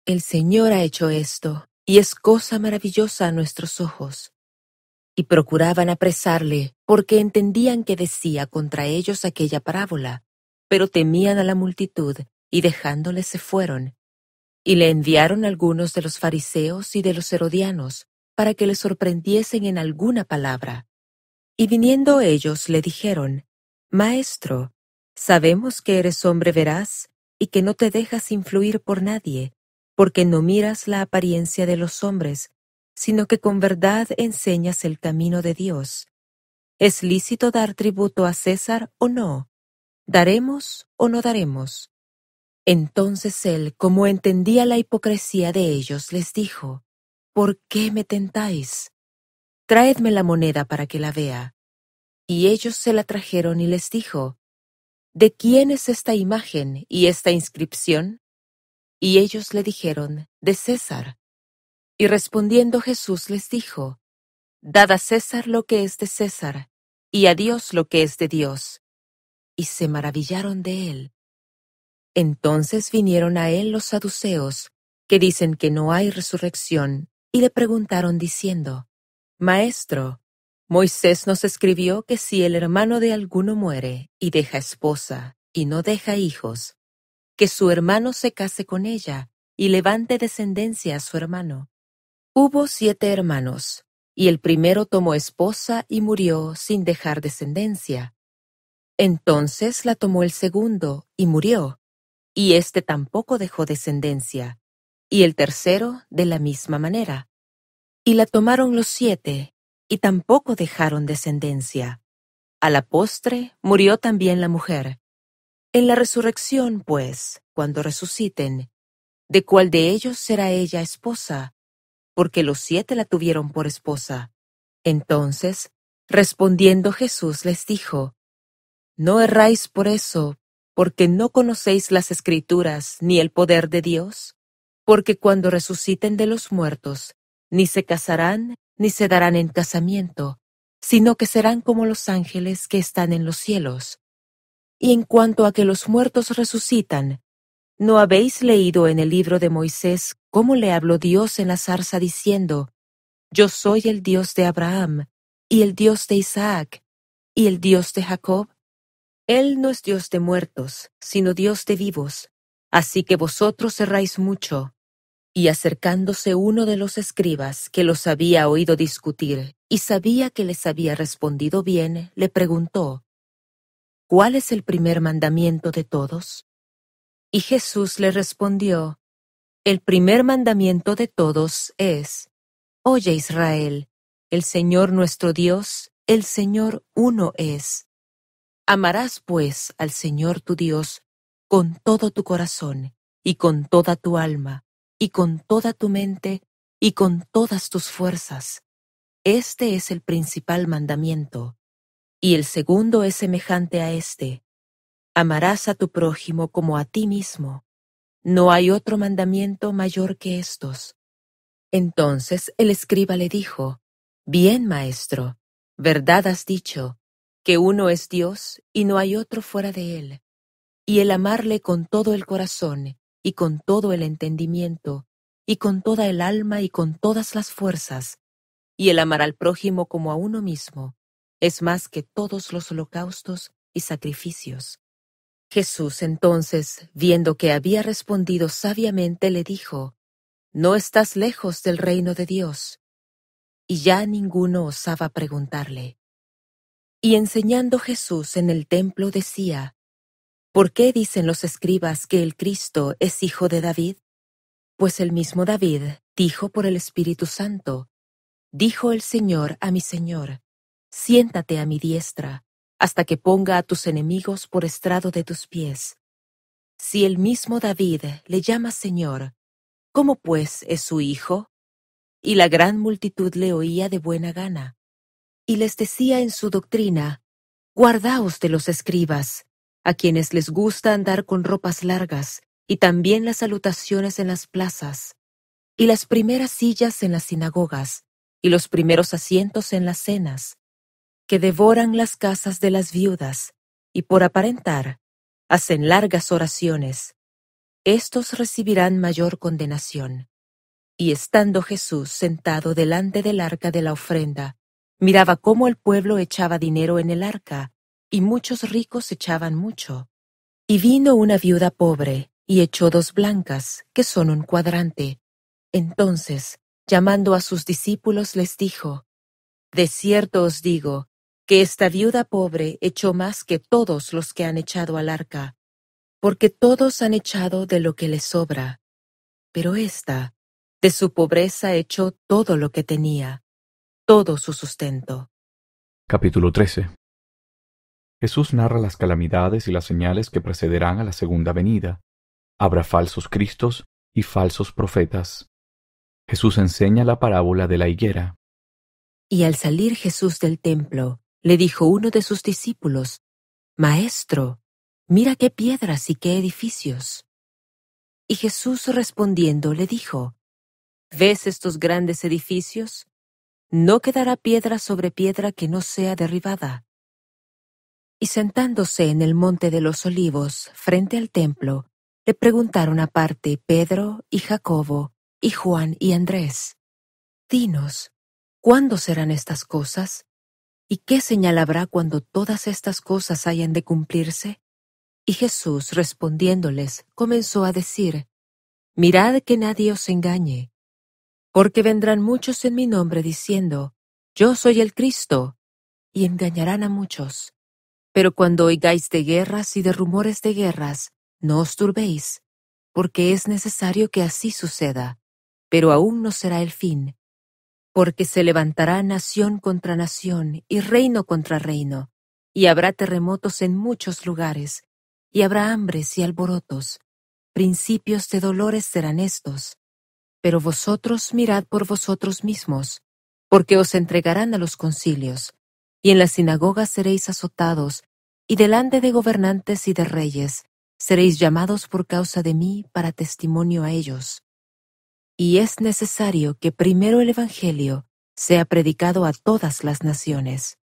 El Señor ha hecho esto, y es cosa maravillosa a nuestros ojos. Y procuraban apresarle, porque entendían que decía contra ellos aquella parábola, pero temían a la multitud, y dejándole se fueron. Y le enviaron algunos de los fariseos y de los herodianos, para que le sorprendiesen en alguna palabra. Y viniendo ellos le dijeron: Maestro, sabemos que eres hombre veraz, y que no te dejas influir por nadie, porque no miras la apariencia de los hombres, sino que con verdad enseñas el camino de Dios. ¿Es lícito dar tributo a César o no? ¿Daremos o no daremos? Entonces él, como entendía la hipocresía de ellos, les dijo: ¿Por qué me tentáis? Traedme la moneda para que la vea. Y ellos se la trajeron y les dijo: ¿De quién es esta imagen y esta inscripción? Y ellos le dijeron: de César. Y respondiendo Jesús les dijo: Dad a César lo que es de César, y a Dios lo que es de Dios. Y se maravillaron de él. Entonces vinieron a él los saduceos, que dicen que no hay resurrección, y le preguntaron diciendo: Maestro, Moisés nos escribió que si el hermano de alguno muere y deja esposa y no deja hijos, que su hermano se case con ella y levante descendencia a su hermano. Hubo 7 hermanos, y el primero tomó esposa y murió sin dejar descendencia. Entonces la tomó el segundo y murió, y éste tampoco dejó descendencia, y el tercero de la misma manera. Y la tomaron los 7, y tampoco dejaron descendencia. A la postre murió también la mujer. En la resurrección, pues, cuando resuciten, ¿de cuál de ellos será ella esposa? Porque los 7 la tuvieron por esposa. Entonces, respondiendo Jesús les dijo: No erráis por eso, porque no conocéis las Escrituras ni el poder de Dios, porque cuando resuciten de los muertos, ni se casarán ni se darán en casamiento, sino que serán como los ángeles que están en los cielos. Y en cuanto a que los muertos resucitan, ¿no habéis leído en el libro de Moisés cómo le habló Dios en la zarza diciendo: Yo soy el Dios de Abraham, y el Dios de Isaac, y el Dios de Jacob? Él no es Dios de muertos, sino Dios de vivos. Así que vosotros erráis mucho. Y acercándose uno de los escribas, que los había oído discutir, y sabía que les había respondido bien, le preguntó: ¿Cuál es el primer mandamiento de todos? Y Jesús le respondió: El primer mandamiento de todos es: Oye, Israel, el Señor nuestro Dios, el Señor uno es. Amarás, pues, al Señor tu Dios con todo tu corazón, y con toda tu alma, y con toda tu mente, y con todas tus fuerzas. Este es el principal mandamiento. Y el segundo es semejante a este: amarás a tu prójimo como a ti mismo. No hay otro mandamiento mayor que estos. Entonces el escriba le dijo: Bien, maestro, verdad has dicho, que uno es Dios y no hay otro fuera de él. Y el amarle con todo el corazón, y con todo el entendimiento, y con toda el alma y con todas las fuerzas, y el amar al prójimo como a uno mismo, es más que todos los holocaustos y sacrificios. Jesús entonces, viendo que había respondido sabiamente, le dijo: No estás lejos del reino de Dios. Y ya ninguno osaba preguntarle. Y enseñando Jesús en el templo decía: ¿Por qué dicen los escribas que el Cristo es hijo de David? Pues el mismo David dijo por el Espíritu Santo: Dijo el Señor a mi Señor: Siéntate a mi diestra, hasta que ponga a tus enemigos por estrado de tus pies. Si el mismo David le llama Señor, ¿cómo pues es su hijo? Y la gran multitud le oía de buena gana. Y les decía en su doctrina: Guardaos de los escribas, a quienes les gusta andar con ropas largas y también las salutaciones en las plazas, y las primeras sillas en las sinagogas, y los primeros asientos en las cenas, que devoran las casas de las viudas, y por aparentar, hacen largas oraciones. Estos recibirán mayor condenación. Y estando Jesús sentado delante del arca de la ofrenda, miraba cómo el pueblo echaba dinero en el arca, y muchos ricos echaban mucho. Y vino una viuda pobre, y echó 2 blancas, que son un cuadrante. Entonces, llamando a sus discípulos, les dijo: De cierto os digo, que esta viuda pobre echó más que todos los que han echado al arca, porque todos han echado de lo que les sobra. Pero ésta, de su pobreza echó todo lo que tenía, todo su sustento. Capítulo 13. Jesús narra las calamidades y las señales que precederán a la segunda venida. Habrá falsos cristos y falsos profetas. Jesús enseña la parábola de la higuera. Y al salir Jesús del templo, le dijo uno de sus discípulos: Maestro, mira qué piedras y qué edificios. Y Jesús respondiendo le dijo: ¿Ves estos grandes edificios? No quedará piedra sobre piedra que no sea derribada. Y sentándose en el monte de los olivos, frente al templo, le preguntaron aparte Pedro y Jacobo y Juan y Andrés: Dinos, ¿cuándo serán estas cosas? ¿Y qué señal habrá cuando todas estas cosas hayan de cumplirse? Y Jesús respondiéndoles comenzó a decir: Mirad que nadie os engañe, porque vendrán muchos en mi nombre diciendo: Yo soy el Cristo, y engañarán a muchos. Pero cuando oigáis de guerras y de rumores de guerras, no os turbéis, porque es necesario que así suceda, pero aún no será el fin. Porque se levantará nación contra nación y reino contra reino, y habrá terremotos en muchos lugares, y habrá hambres y alborotos. Principios de dolores serán estos. Pero vosotros mirad por vosotros mismos, porque os entregarán a los concilios, y en las sinagogas seréis azotados, y delante de gobernantes y de reyes seréis llamados por causa de mí para testimonio a ellos. Y es necesario que primero el Evangelio sea predicado a todas las naciones.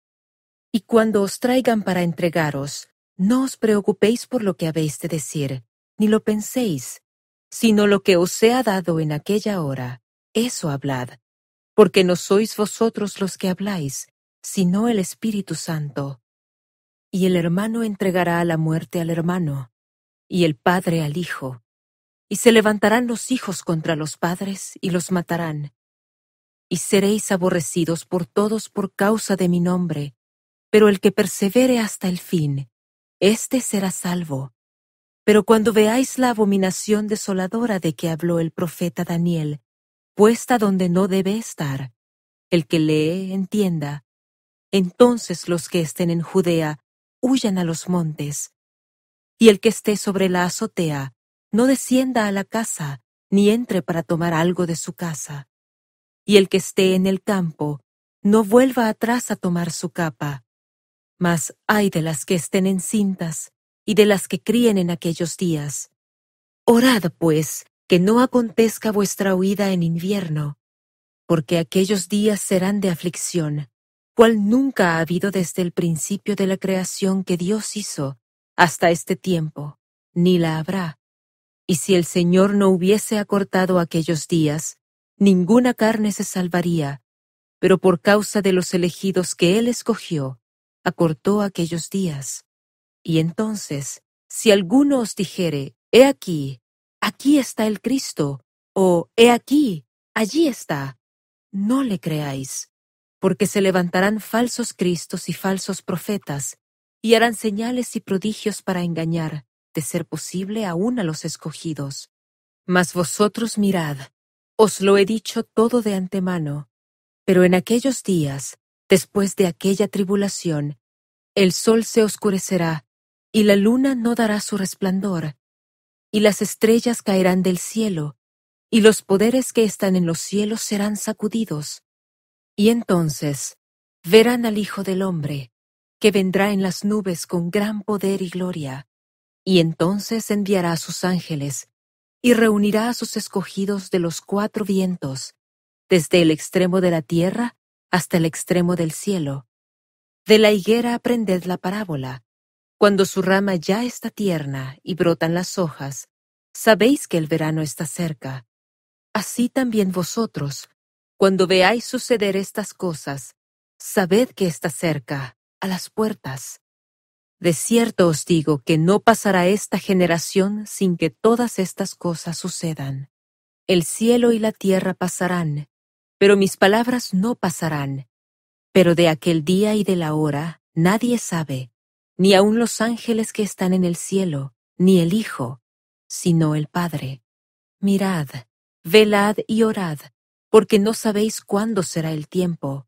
Y cuando os traigan para entregaros, no os preocupéis por lo que habéis de decir, ni lo penséis, sino lo que os sea dado en aquella hora, eso hablad, porque no sois vosotros los que habláis, sino el Espíritu Santo. Y el hermano entregará a la muerte al hermano, y el padre al hijo. Y se levantarán los hijos contra los padres y los matarán. Y seréis aborrecidos por todos por causa de mi nombre, pero el que persevere hasta el fin, éste será salvo. Pero cuando veáis la abominación desoladora de que habló el profeta Daniel, puesta donde no debe estar, el que lee entienda. Entonces los que estén en Judea huyan a los montes, y el que esté sobre la azotea no descienda a la casa, ni entre para tomar algo de su casa. Y el que esté en el campo no vuelva atrás a tomar su capa. Mas ay de las que estén encintas y de las que críen en aquellos días. Orad, pues, que no acontezca vuestra huida en invierno, porque aquellos días serán de aflicción, cual nunca ha habido desde el principio de la creación que Dios hizo hasta este tiempo, ni la habrá. Y si el Señor no hubiese acortado aquellos días, ninguna carne se salvaría, pero por causa de los elegidos que Él escogió, acortó aquellos días. Y entonces, si alguno os dijere: He aquí, aquí está el Cristo, o He aquí, allí está, no le creáis, porque se levantarán falsos cristos y falsos profetas, y harán señales y prodigios para engañar, de ser posible, aún a los escogidos. Mas vosotros mirad, os lo he dicho todo de antemano. Pero en aquellos días, después de aquella tribulación, el sol se oscurecerá, y la luna no dará su resplandor, y las estrellas caerán del cielo, y los poderes que están en los cielos serán sacudidos. Y entonces verán al Hijo del Hombre, que vendrá en las nubes con gran poder y gloria, y entonces enviará a sus ángeles, y reunirá a sus escogidos de los 4 vientos, desde el extremo de la tierra hasta el extremo del cielo. De la higuera aprended la parábola. Cuando su rama ya está tierna y brotan las hojas, sabéis que el verano está cerca. Así también vosotros, cuando veáis suceder estas cosas, sabed que está cerca, a las puertas. De cierto os digo que no pasará esta generación sin que todas estas cosas sucedan. El cielo y la tierra pasarán, pero mis palabras no pasarán. Pero de aquel día y de la hora nadie sabe, ni aun los ángeles que están en el cielo, ni el Hijo, sino el Padre. Mirad, velad y orad, porque no sabéis cuándo será el tiempo.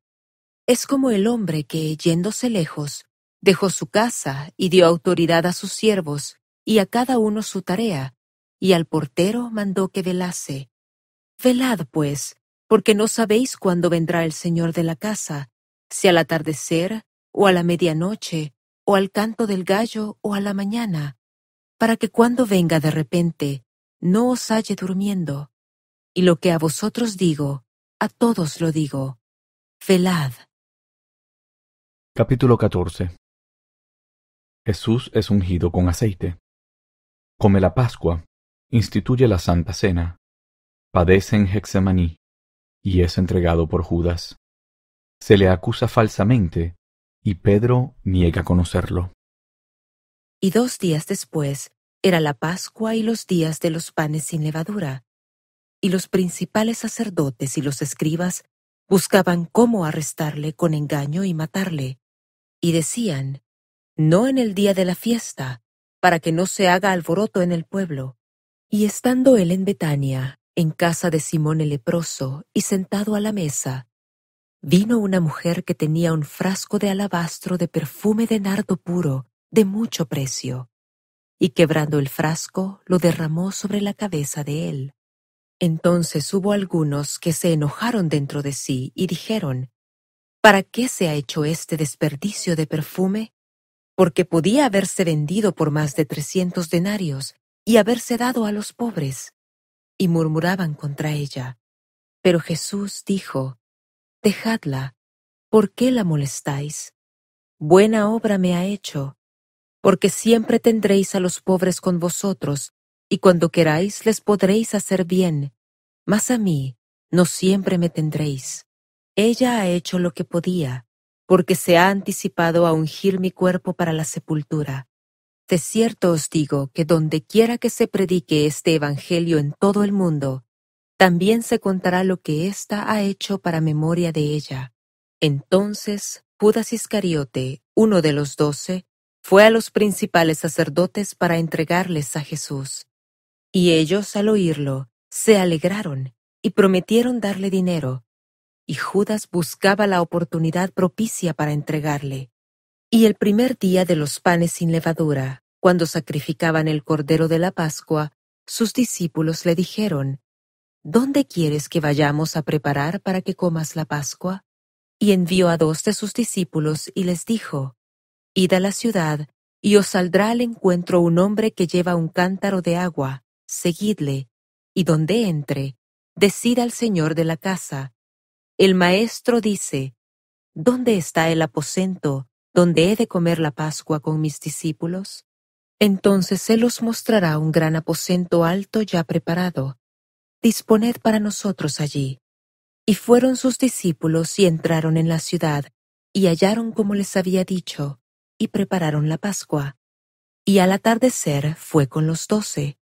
Es como el hombre que, yéndose lejos, dejó su casa y dio autoridad a sus siervos, y a cada uno su tarea, y al portero mandó que velase. Velad, pues, porque no sabéis cuándo vendrá el Señor de la casa, si al atardecer, o a la medianoche, o al canto del gallo, o a la mañana, para que cuando venga de repente, no os halle durmiendo. Y lo que a vosotros digo, a todos lo digo. Velad. Capítulo 14. Jesús es ungido con aceite. Come la Pascua, instituye la Santa Cena, padece en Getsemaní, y es entregado por Judas. Se le acusa falsamente, y Pedro niega conocerlo. Y 2 días después era la Pascua y los días de los panes sin levadura. Y los principales sacerdotes y los escribas buscaban cómo arrestarle con engaño y matarle. Y decían, no en el día de la fiesta, para que no se haga alboroto en el pueblo. Y estando él en Betania, en casa de Simón el leproso, y sentado a la mesa, vino una mujer que tenía un frasco de alabastro de perfume de nardo puro, de mucho precio, y quebrando el frasco, lo derramó sobre la cabeza de él. Entonces hubo algunos que se enojaron dentro de sí y dijeron, ¿para qué se ha hecho este desperdicio de perfume? Porque podía haberse vendido por más de 300 denarios y haberse dado a los pobres. Y murmuraban contra ella. Pero Jesús dijo, dejadla, ¿por qué la molestáis? Buena obra me ha hecho, porque siempre tendréis a los pobres con vosotros, y cuando queráis les podréis hacer bien, mas a mí no siempre me tendréis. Ella ha hecho lo que podía, porque se ha anticipado a ungir mi cuerpo para la sepultura. De cierto os digo que donde quiera que se predique este evangelio en todo el mundo, también se contará lo que ésta ha hecho para memoria de ella. Entonces Judas Iscariote, uno de los 12, fue a los principales sacerdotes para entregarles a Jesús. Y ellos, al oírlo, se alegraron y prometieron darle dinero. Y Judas buscaba la oportunidad propicia para entregarle. Y el primer día de los panes sin levadura, cuando sacrificaban el cordero de la Pascua, sus discípulos le dijeron, ¿dónde quieres que vayamos a preparar para que comas la Pascua? Y envió a 2 de sus discípulos y les dijo, id a la ciudad, y os saldrá al encuentro un hombre que lleva un cántaro de agua, seguidle, y donde entre, decid al señor de la casa, el maestro dice, ¿dónde está el aposento donde he de comer la Pascua con mis discípulos? Entonces él os mostrará un gran aposento alto ya preparado. Disponed para nosotros allí. Y fueron sus discípulos y entraron en la ciudad, y hallaron como les había dicho, y prepararon la Pascua. Y al atardecer fue con los 12.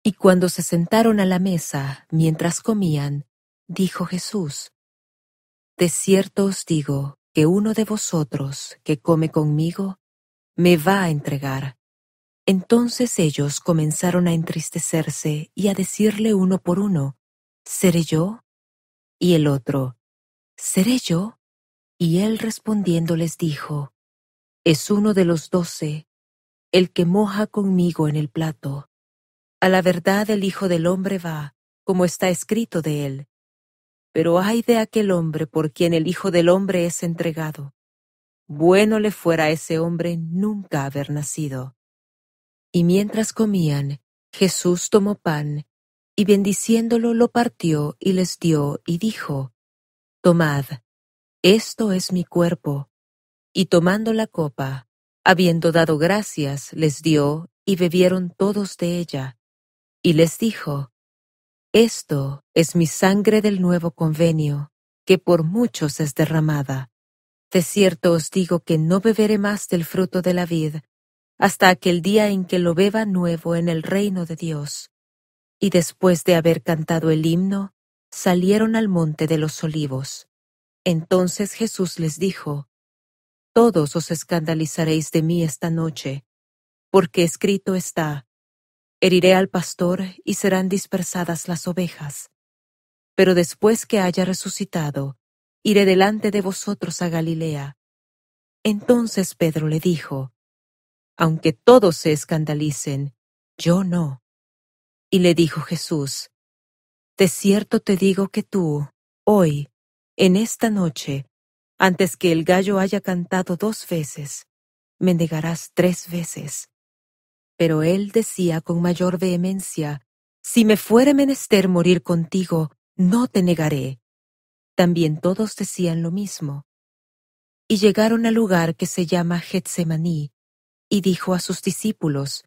Y cuando se sentaron a la mesa, mientras comían, dijo Jesús, de cierto os digo que uno de vosotros que come conmigo, me va a entregar. Entonces ellos comenzaron a entristecerse y a decirle uno por uno, ¿seré yo? Y el otro, ¿seré yo? Y él respondiendo les dijo, es uno de los 12, el que moja conmigo en el plato. A la verdad el Hijo del Hombre va, como está escrito de él. Pero ay de aquel hombre por quien el Hijo del Hombre es entregado. Bueno le fuera a ese hombre nunca haber nacido. Y mientras comían, Jesús tomó pan, y bendiciéndolo lo partió y les dio, y dijo: Tomad, esto es mi cuerpo. Y tomando la copa, habiendo dado gracias, les dio, y bebieron todos de ella. Y les dijo: Esto es mi sangre del nuevo convenio, que por muchos es derramada. De cierto os digo que no beberé más del fruto de la vid, hasta aquel día en que lo beba nuevo en el reino de Dios. Y después de haber cantado el himno, salieron al monte de los olivos. Entonces Jesús les dijo: Todos os escandalizaréis de mí esta noche, porque escrito está: Heriré al pastor y serán dispersadas las ovejas. Pero después que haya resucitado, iré delante de vosotros a Galilea. Entonces Pedro le dijo: Aunque todos se escandalicen, yo no. Y le dijo Jesús: De cierto te digo que tú, hoy, en esta noche, antes que el gallo haya cantado 2 veces, me negarás 3 veces. Pero él decía con mayor vehemencia: Si me fuere menester morir contigo, no te negaré. También todos decían lo mismo. Y llegaron al lugar que se llama Getsemaní, y dijo a sus discípulos: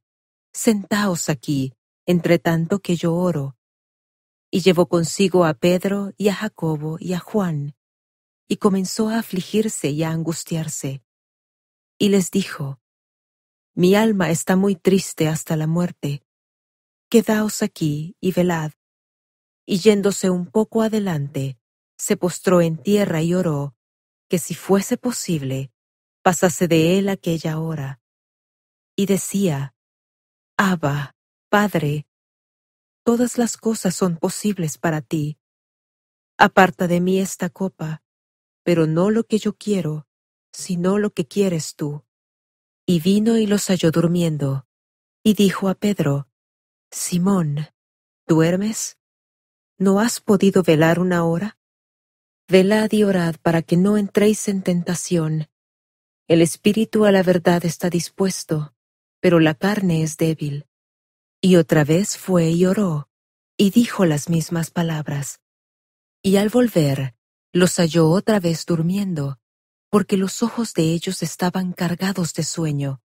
Sentaos aquí, entre tanto que yo oro. Y llevó consigo a Pedro y a Jacobo y a Juan, y comenzó a afligirse y a angustiarse. Y les dijo: Mi alma está muy triste hasta la muerte. Quedaos aquí y velad. Y yéndose un poco adelante, se postró en tierra y oró, que si fuese posible, pasase de él aquella hora. Y decía: Abba, Padre, todas las cosas son posibles para ti. Aparta de mí esta copa, pero no lo que yo quiero, sino lo que quieres tú. Y vino y los halló durmiendo, y dijo a Pedro: Simón, ¿duermes? ¿No has podido velar 1 hora? Velad y orad para que no entréis en tentación. El espíritu a la verdad está dispuesto, pero la carne es débil. Y otra vez fue y oró, y dijo las mismas palabras. Y al volver, los halló otra vez durmiendo, porque los ojos de ellos estaban cargados de sueño,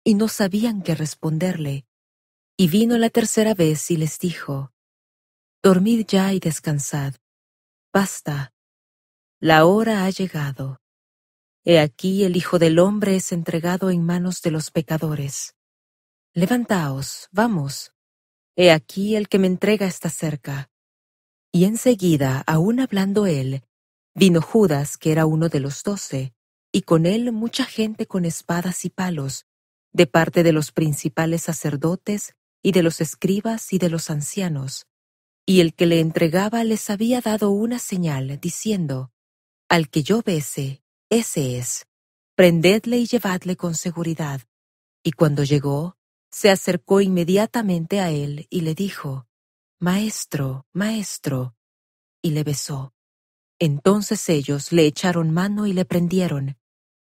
y no sabían qué responderle. Y vino la tercera vez y les dijo: Dormid ya y descansad. Basta, la hora ha llegado. He aquí el Hijo del Hombre es entregado en manos de los pecadores. Levantaos, vamos. He aquí el que me entrega está cerca. Y enseguida, aún hablando él, vino Judas, que era uno de los 12, y con él mucha gente con espadas y palos, de parte de los principales sacerdotes, y de los escribas y de los ancianos. Y el que le entregaba les había dado una señal, diciendo: Al que yo bese, ese es. Prendedle y llevadle con seguridad. Y cuando llegó, se acercó inmediatamente a él y le dijo: Maestro, maestro. Y le besó. Entonces ellos le echaron mano y le prendieron.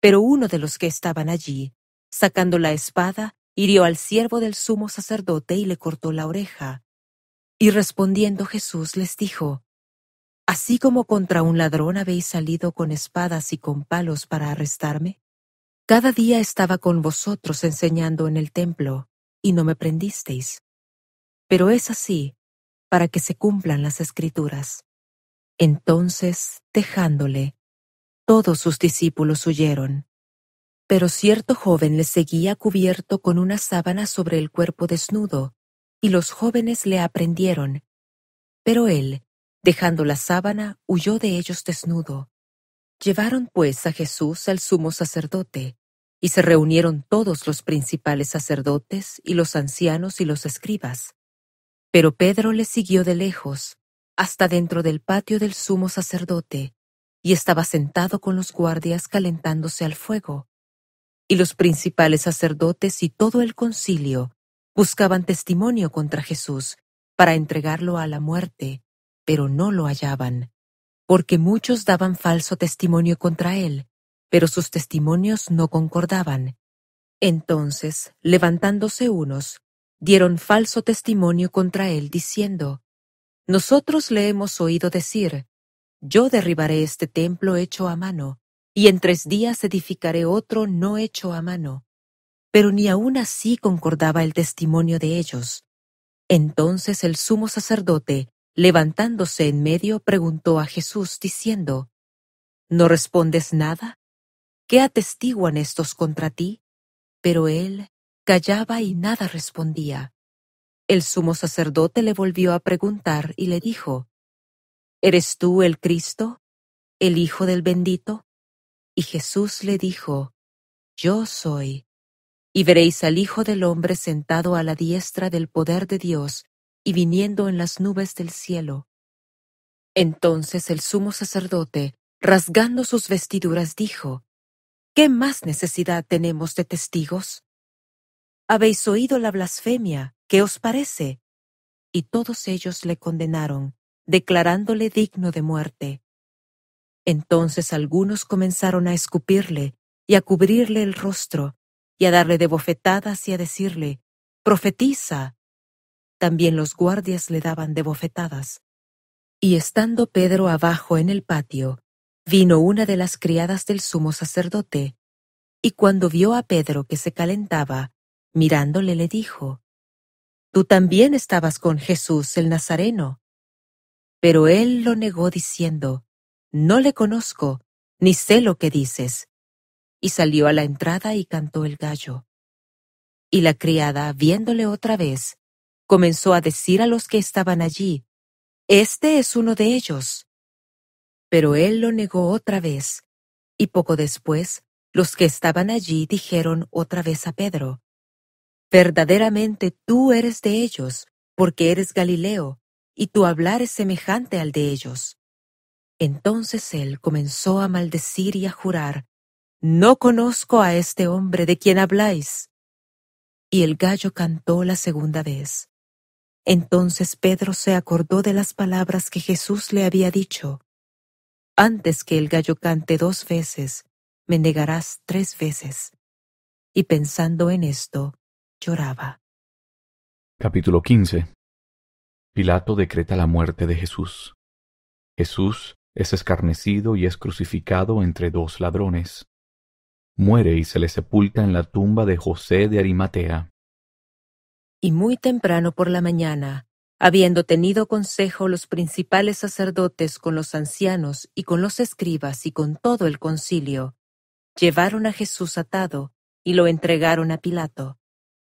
Pero uno de los que estaban allí, sacando la espada, hirió al siervo del sumo sacerdote y le cortó la oreja. Y respondiendo Jesús les dijo: ¿Así como contra un ladrón habéis salido con espadas y con palos para arrestarme? Cada día estaba con vosotros enseñando en el templo, y no me prendisteis. Pero es así, para que se cumplan las Escrituras. Entonces, dejándole, todos sus discípulos huyeron. Pero cierto joven le seguía cubierto con una sábana sobre el cuerpo desnudo, y los jóvenes le aprendieron. Pero él, dejando la sábana, huyó de ellos desnudo. Llevaron pues a Jesús al sumo sacerdote, y se reunieron todos los principales sacerdotes, y los ancianos y los escribas. Pero Pedro le siguió de lejos, hasta dentro del patio del sumo sacerdote, y estaba sentado con los guardias calentándose al fuego. Y los principales sacerdotes y todo el concilio buscaban testimonio contra Jesús para entregarlo a la muerte, pero no lo hallaban, porque muchos daban falso testimonio contra él, pero sus testimonios no concordaban. Entonces, levantándose unos, dieron falso testimonio contra él, diciendo: Nosotros le hemos oído decir, yo derribaré este templo hecho a mano, y en 3 días edificaré otro no hecho a mano. Pero ni aun así concordaba el testimonio de ellos. Entonces el sumo sacerdote, levantándose en medio, preguntó a Jesús, diciendo, ¿no respondes nada? ¿Qué atestiguan estos contra ti? Pero él callaba y nada respondía. El sumo sacerdote le volvió a preguntar y le dijo, ¿eres tú el Cristo, el Hijo del Bendito? Y Jesús le dijo, yo soy. Y veréis al Hijo del Hombre sentado a la diestra del poder de Dios y viniendo en las nubes del cielo. Entonces el sumo sacerdote, rasgando sus vestiduras, dijo, ¿qué más necesidad tenemos de testigos? Habéis oído la blasfemia, ¿qué os parece? Y todos ellos le condenaron, declarándole digno de muerte. Entonces algunos comenzaron a escupirle y a cubrirle el rostro, y a darle de bofetadas y a decirle, «Profetiza». También los guardias le daban de bofetadas. Y estando Pedro abajo en el patio, vino una de las criadas del sumo sacerdote, y cuando vio a Pedro que se calentaba, mirándole le dijo, «Tú también estabas con Jesús el Nazareno». Pero él lo negó diciendo, «No le conozco, ni sé lo que dices». Y salió a la entrada y cantó el gallo. Y la criada, viéndole otra vez, comenzó a decir a los que estaban allí, «Este es uno de ellos». Pero él lo negó otra vez, y poco después, los que estaban allí dijeron otra vez a Pedro, «Verdaderamente tú eres de ellos, porque eres Galileo, y tu hablar es semejante al de ellos». Entonces él comenzó a maldecir y a jurar, «No conozco a este hombre de quien habláis». Y el gallo cantó la segunda vez. Entonces Pedro se acordó de las palabras que Jesús le había dicho, «Antes que el gallo cante 2 veces, me negarás 3 veces». Y pensando en esto, lloraba. Capítulo 15. Pilato decreta la muerte de Jesús. Jesús es escarnecido y es crucificado entre 2 ladrones. Muere y se le sepulta en la tumba de José de Arimatea. Y muy temprano por la mañana, habiendo tenido consejo los principales sacerdotes con los ancianos y con los escribas y con todo el concilio, llevaron a Jesús atado y lo entregaron a Pilato.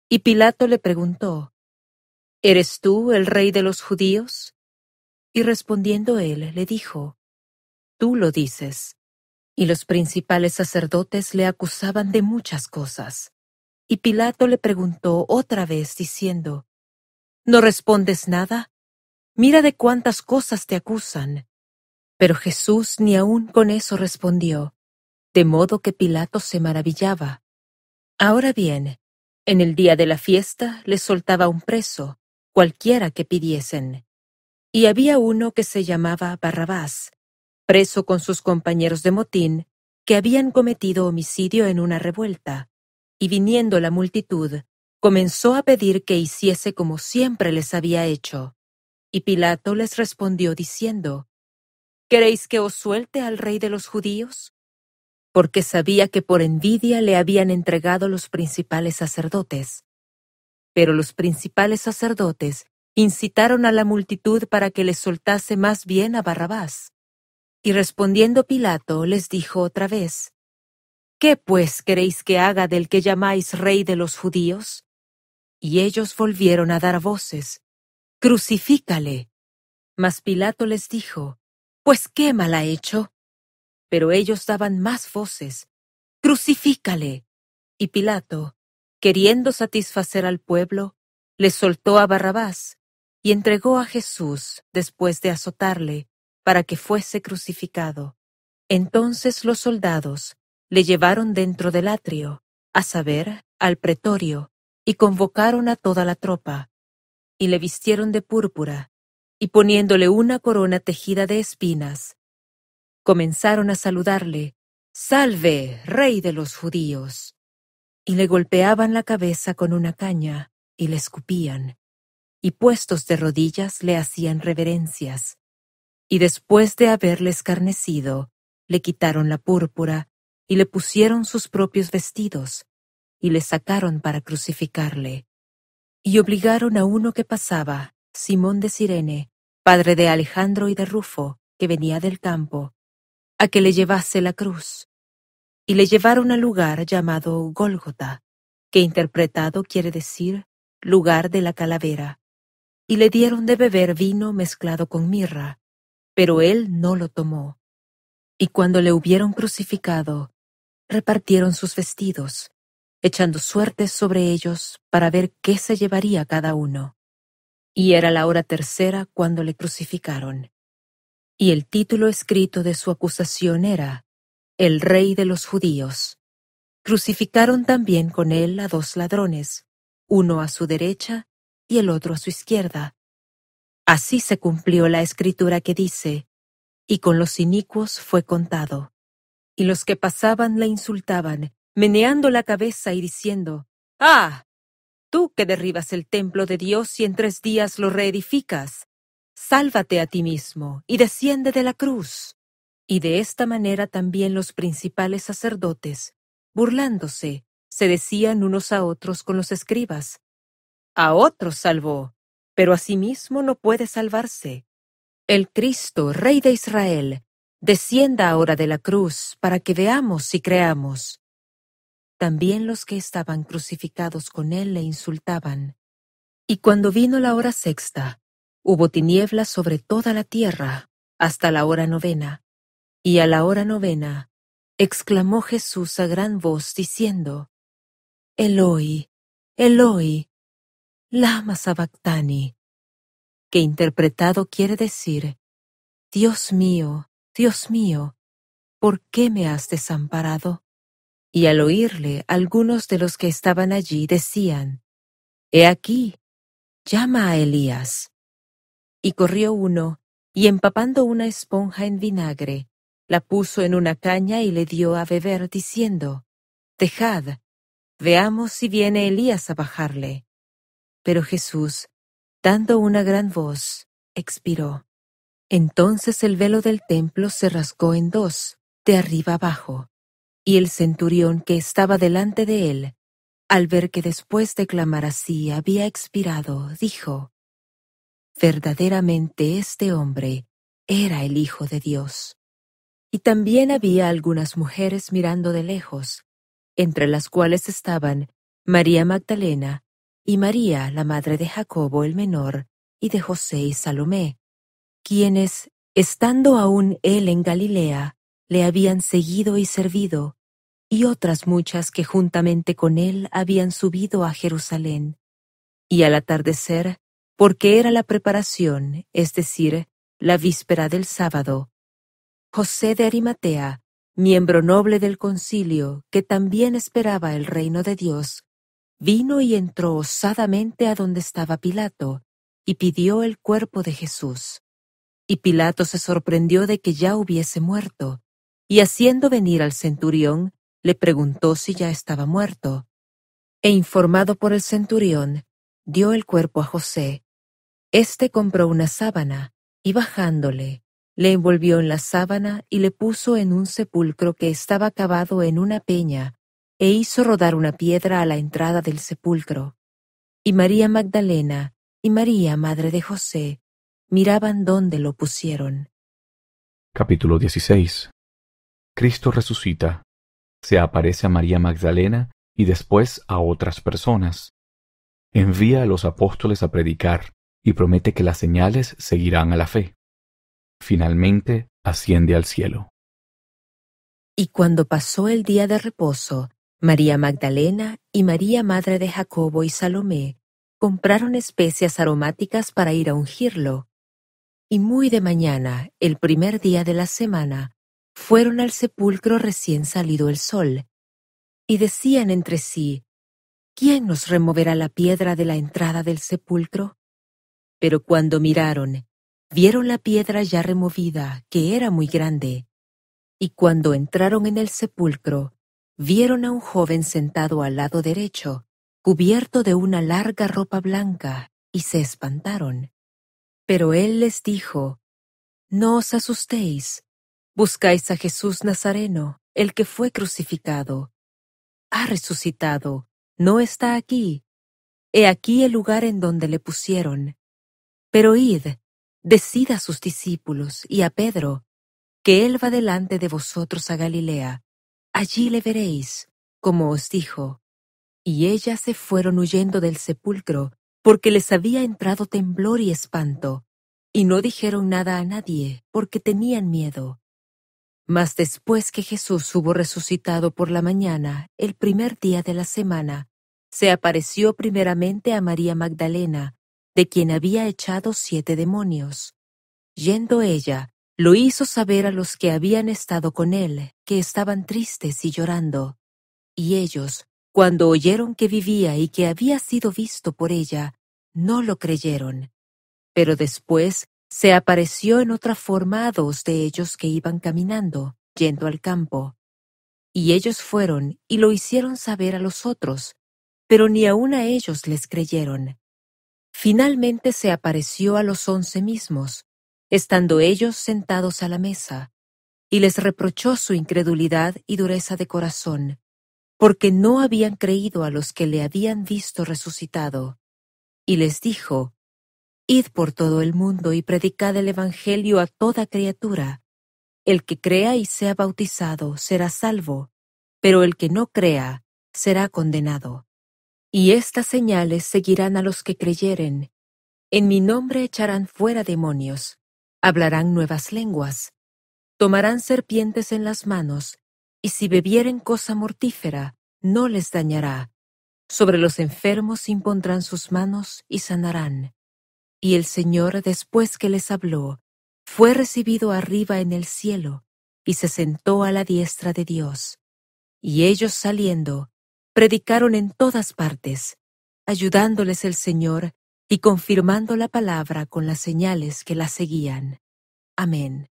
Y Pilato le preguntó, ¿eres tú el rey de los judíos? Y respondiendo él, le dijo, tú lo dices. Y los principales sacerdotes le acusaban de muchas cosas. Y Pilato le preguntó otra vez, diciendo, ¿no respondes nada? Mira de cuántas cosas te acusan. Pero Jesús ni aun con eso respondió, de modo que Pilato se maravillaba. Ahora bien, en el día de la fiesta les soltaba un preso, cualquiera que pidiesen. Y había uno que se llamaba Barrabás, preso con sus compañeros de motín, que habían cometido homicidio en una revuelta, y viniendo la multitud, comenzó a pedir que hiciese como siempre les había hecho. Y Pilato les respondió diciendo, ¿queréis que os suelte al rey de los judíos? Porque sabía que por envidia le habían entregado los principales sacerdotes. Pero los principales sacerdotes incitaron a la multitud para que les soltase más bien a Barrabás. Y respondiendo Pilato les dijo otra vez, ¿qué pues queréis que haga del que llamáis rey de los judíos? Y ellos volvieron a dar voces, crucifícale. Mas Pilato les dijo, pues ¿qué mal ha hecho? Pero ellos daban más voces, crucifícale. Y Pilato, queriendo satisfacer al pueblo, les soltó a Barrabás y entregó a Jesús después de azotarle, para que fuese crucificado. Entonces los soldados le llevaron dentro del atrio, a saber, al pretorio, y convocaron a toda la tropa, y le vistieron de púrpura, y poniéndole una corona tejida de espinas, comenzaron a saludarle, «Salve, rey de los judíos». Y le golpeaban la cabeza con una caña, y le escupían. y puestos de rodillas le hacían reverencias. Y después de haberle escarnecido, le quitaron la púrpura y le pusieron sus propios vestidos, y le sacaron para crucificarle. Y obligaron a uno que pasaba, Simón de Cirene, padre de Alejandro y de Rufo, que venía del campo, a que le llevase la cruz. Y le llevaron al lugar llamado Gólgota, que interpretado quiere decir lugar de la calavera. Y le dieron de beber vino mezclado con mirra, pero él no lo tomó. Y cuando le hubieron crucificado, repartieron sus vestidos, echando suertes sobre ellos para ver qué se llevaría cada uno. Y era la hora tercera cuando le crucificaron. Y el título escrito de su acusación era El Rey de los Judíos. Crucificaron también con él a 2 ladrones, uno a su derecha y el otro a su izquierda. Así se cumplió la escritura que dice, y con los inicuos fue contado. Y los que pasaban le insultaban, meneando la cabeza y diciendo, ¡Ah! Tú que derribas el templo de Dios y en 3 días lo reedificas, sálvate a ti mismo y desciende de la cruz. Y de esta manera también los principales sacerdotes, burlándose, se decían unos a otros con los escribas, a otros salvó, pero a sí mismo no puede salvarse. El Cristo, Rey de Israel, descienda ahora de la cruz para que veamos y creamos. También los que estaban crucificados con él le insultaban. Y cuando vino la hora sexta, hubo tinieblas sobre toda la tierra hasta la hora 9. Y a la hora 9 exclamó Jesús a gran voz diciendo, Eloi, Eloi, lama sabactani, que interpretado quiere decir, Dios mío, ¿por qué me has desamparado? Y al oírle, algunos de los que estaban allí decían, He aquí, llama a Elías. Y corrió uno, y empapando una esponja en vinagre, la puso en una caña y le dio a beber, diciendo, Dejad, veamos si viene Elías a bajarle. Pero Jesús, dando una gran voz, expiró. Entonces el velo del templo se rasgó en 2, de arriba abajo, y el centurión que estaba delante de él, al ver que después de clamar así había expirado, dijo, Verdaderamente este hombre era el Hijo de Dios. Y también había algunas mujeres mirando de lejos, entre las cuales estaban María Magdalena y María, la madre de Jacobo el menor, y de José y Salomé, quienes, estando aún él en Galilea, le habían seguido y servido, y otras muchas que juntamente con él habían subido a Jerusalén. Y al atardecer, porque era la preparación, es decir, la víspera del sábado, José de Arimatea, miembro noble del concilio, que también esperaba el reino de Dios, vino y entró osadamente a donde estaba Pilato, y pidió el cuerpo de Jesús. Y Pilato se sorprendió de que ya hubiese muerto, y haciendo venir al centurión, le preguntó si ya estaba muerto. E informado por el centurión, dio el cuerpo a José. Este compró una sábana, y bajándole, le envolvió en la sábana y le puso en un sepulcro que estaba cavado en una peña, e hizo rodar una piedra a la entrada del sepulcro. Y María Magdalena y María, madre de José, miraban dónde lo pusieron. Capítulo 16. Cristo resucita. Se aparece a María Magdalena y después a otras personas. Envía a los apóstoles a predicar y promete que las señales seguirán a la fe. Finalmente asciende al cielo. Y cuando pasó el día de reposo, María Magdalena y María, madre de Jacobo y Salomé, compraron especias aromáticas para ir a ungirlo. Y muy de mañana, el primer día de la semana, fueron al sepulcro recién salido el sol, y decían entre sí, ¿quién nos removerá la piedra de la entrada del sepulcro? Pero cuando miraron, vieron la piedra ya removida, que era muy grande. Y cuando entraron en el sepulcro, vieron a un joven sentado al lado derecho, cubierto de una larga ropa blanca, y se espantaron. Pero él les dijo: No os asustéis. Buscáis a Jesús Nazareno, el que fue crucificado. Ha resucitado, no está aquí. He aquí el lugar en donde le pusieron. Pero id, decid a sus discípulos y a Pedro, que él va delante de vosotros a Galilea. Allí le veréis, como os dijo. Y ellas se fueron huyendo del sepulcro, porque les había entrado temblor y espanto, y no dijeron nada a nadie, porque tenían miedo. Mas después que Jesús hubo resucitado por la mañana, el primer día de la semana, se apareció primeramente a María Magdalena, de quien había echado 7 demonios. Yendo ella, lo hizo saber a los que habían estado con él, que estaban tristes y llorando. Y ellos, cuando oyeron que vivía y que había sido visto por ella, no lo creyeron. Pero después se apareció en otra forma a 2 de ellos que iban caminando, yendo al campo. Y ellos fueron y lo hicieron saber a los otros, pero ni aun a ellos les creyeron. Finalmente se apareció a los 11 mismos, estando ellos sentados a la mesa, y les reprochó su incredulidad y dureza de corazón, porque no habían creído a los que le habían visto resucitado. Y les dijo: Id por todo el mundo y predicad el Evangelio a toda criatura. El que crea y sea bautizado será salvo, pero el que no crea será condenado. Y estas señales seguirán a los que creyeren. En mi nombre echarán fuera demonios, hablarán nuevas lenguas, tomarán serpientes en las manos, y si bebieren cosa mortífera, no les dañará. Sobre los enfermos impondrán sus manos y sanarán. Y el Señor, después que les habló, fue recibido arriba en el cielo, y se sentó a la diestra de Dios. Y ellos saliendo, predicaron en todas partes, ayudándoles el Señor y confirmando la palabra con las señales que la seguían. Amén.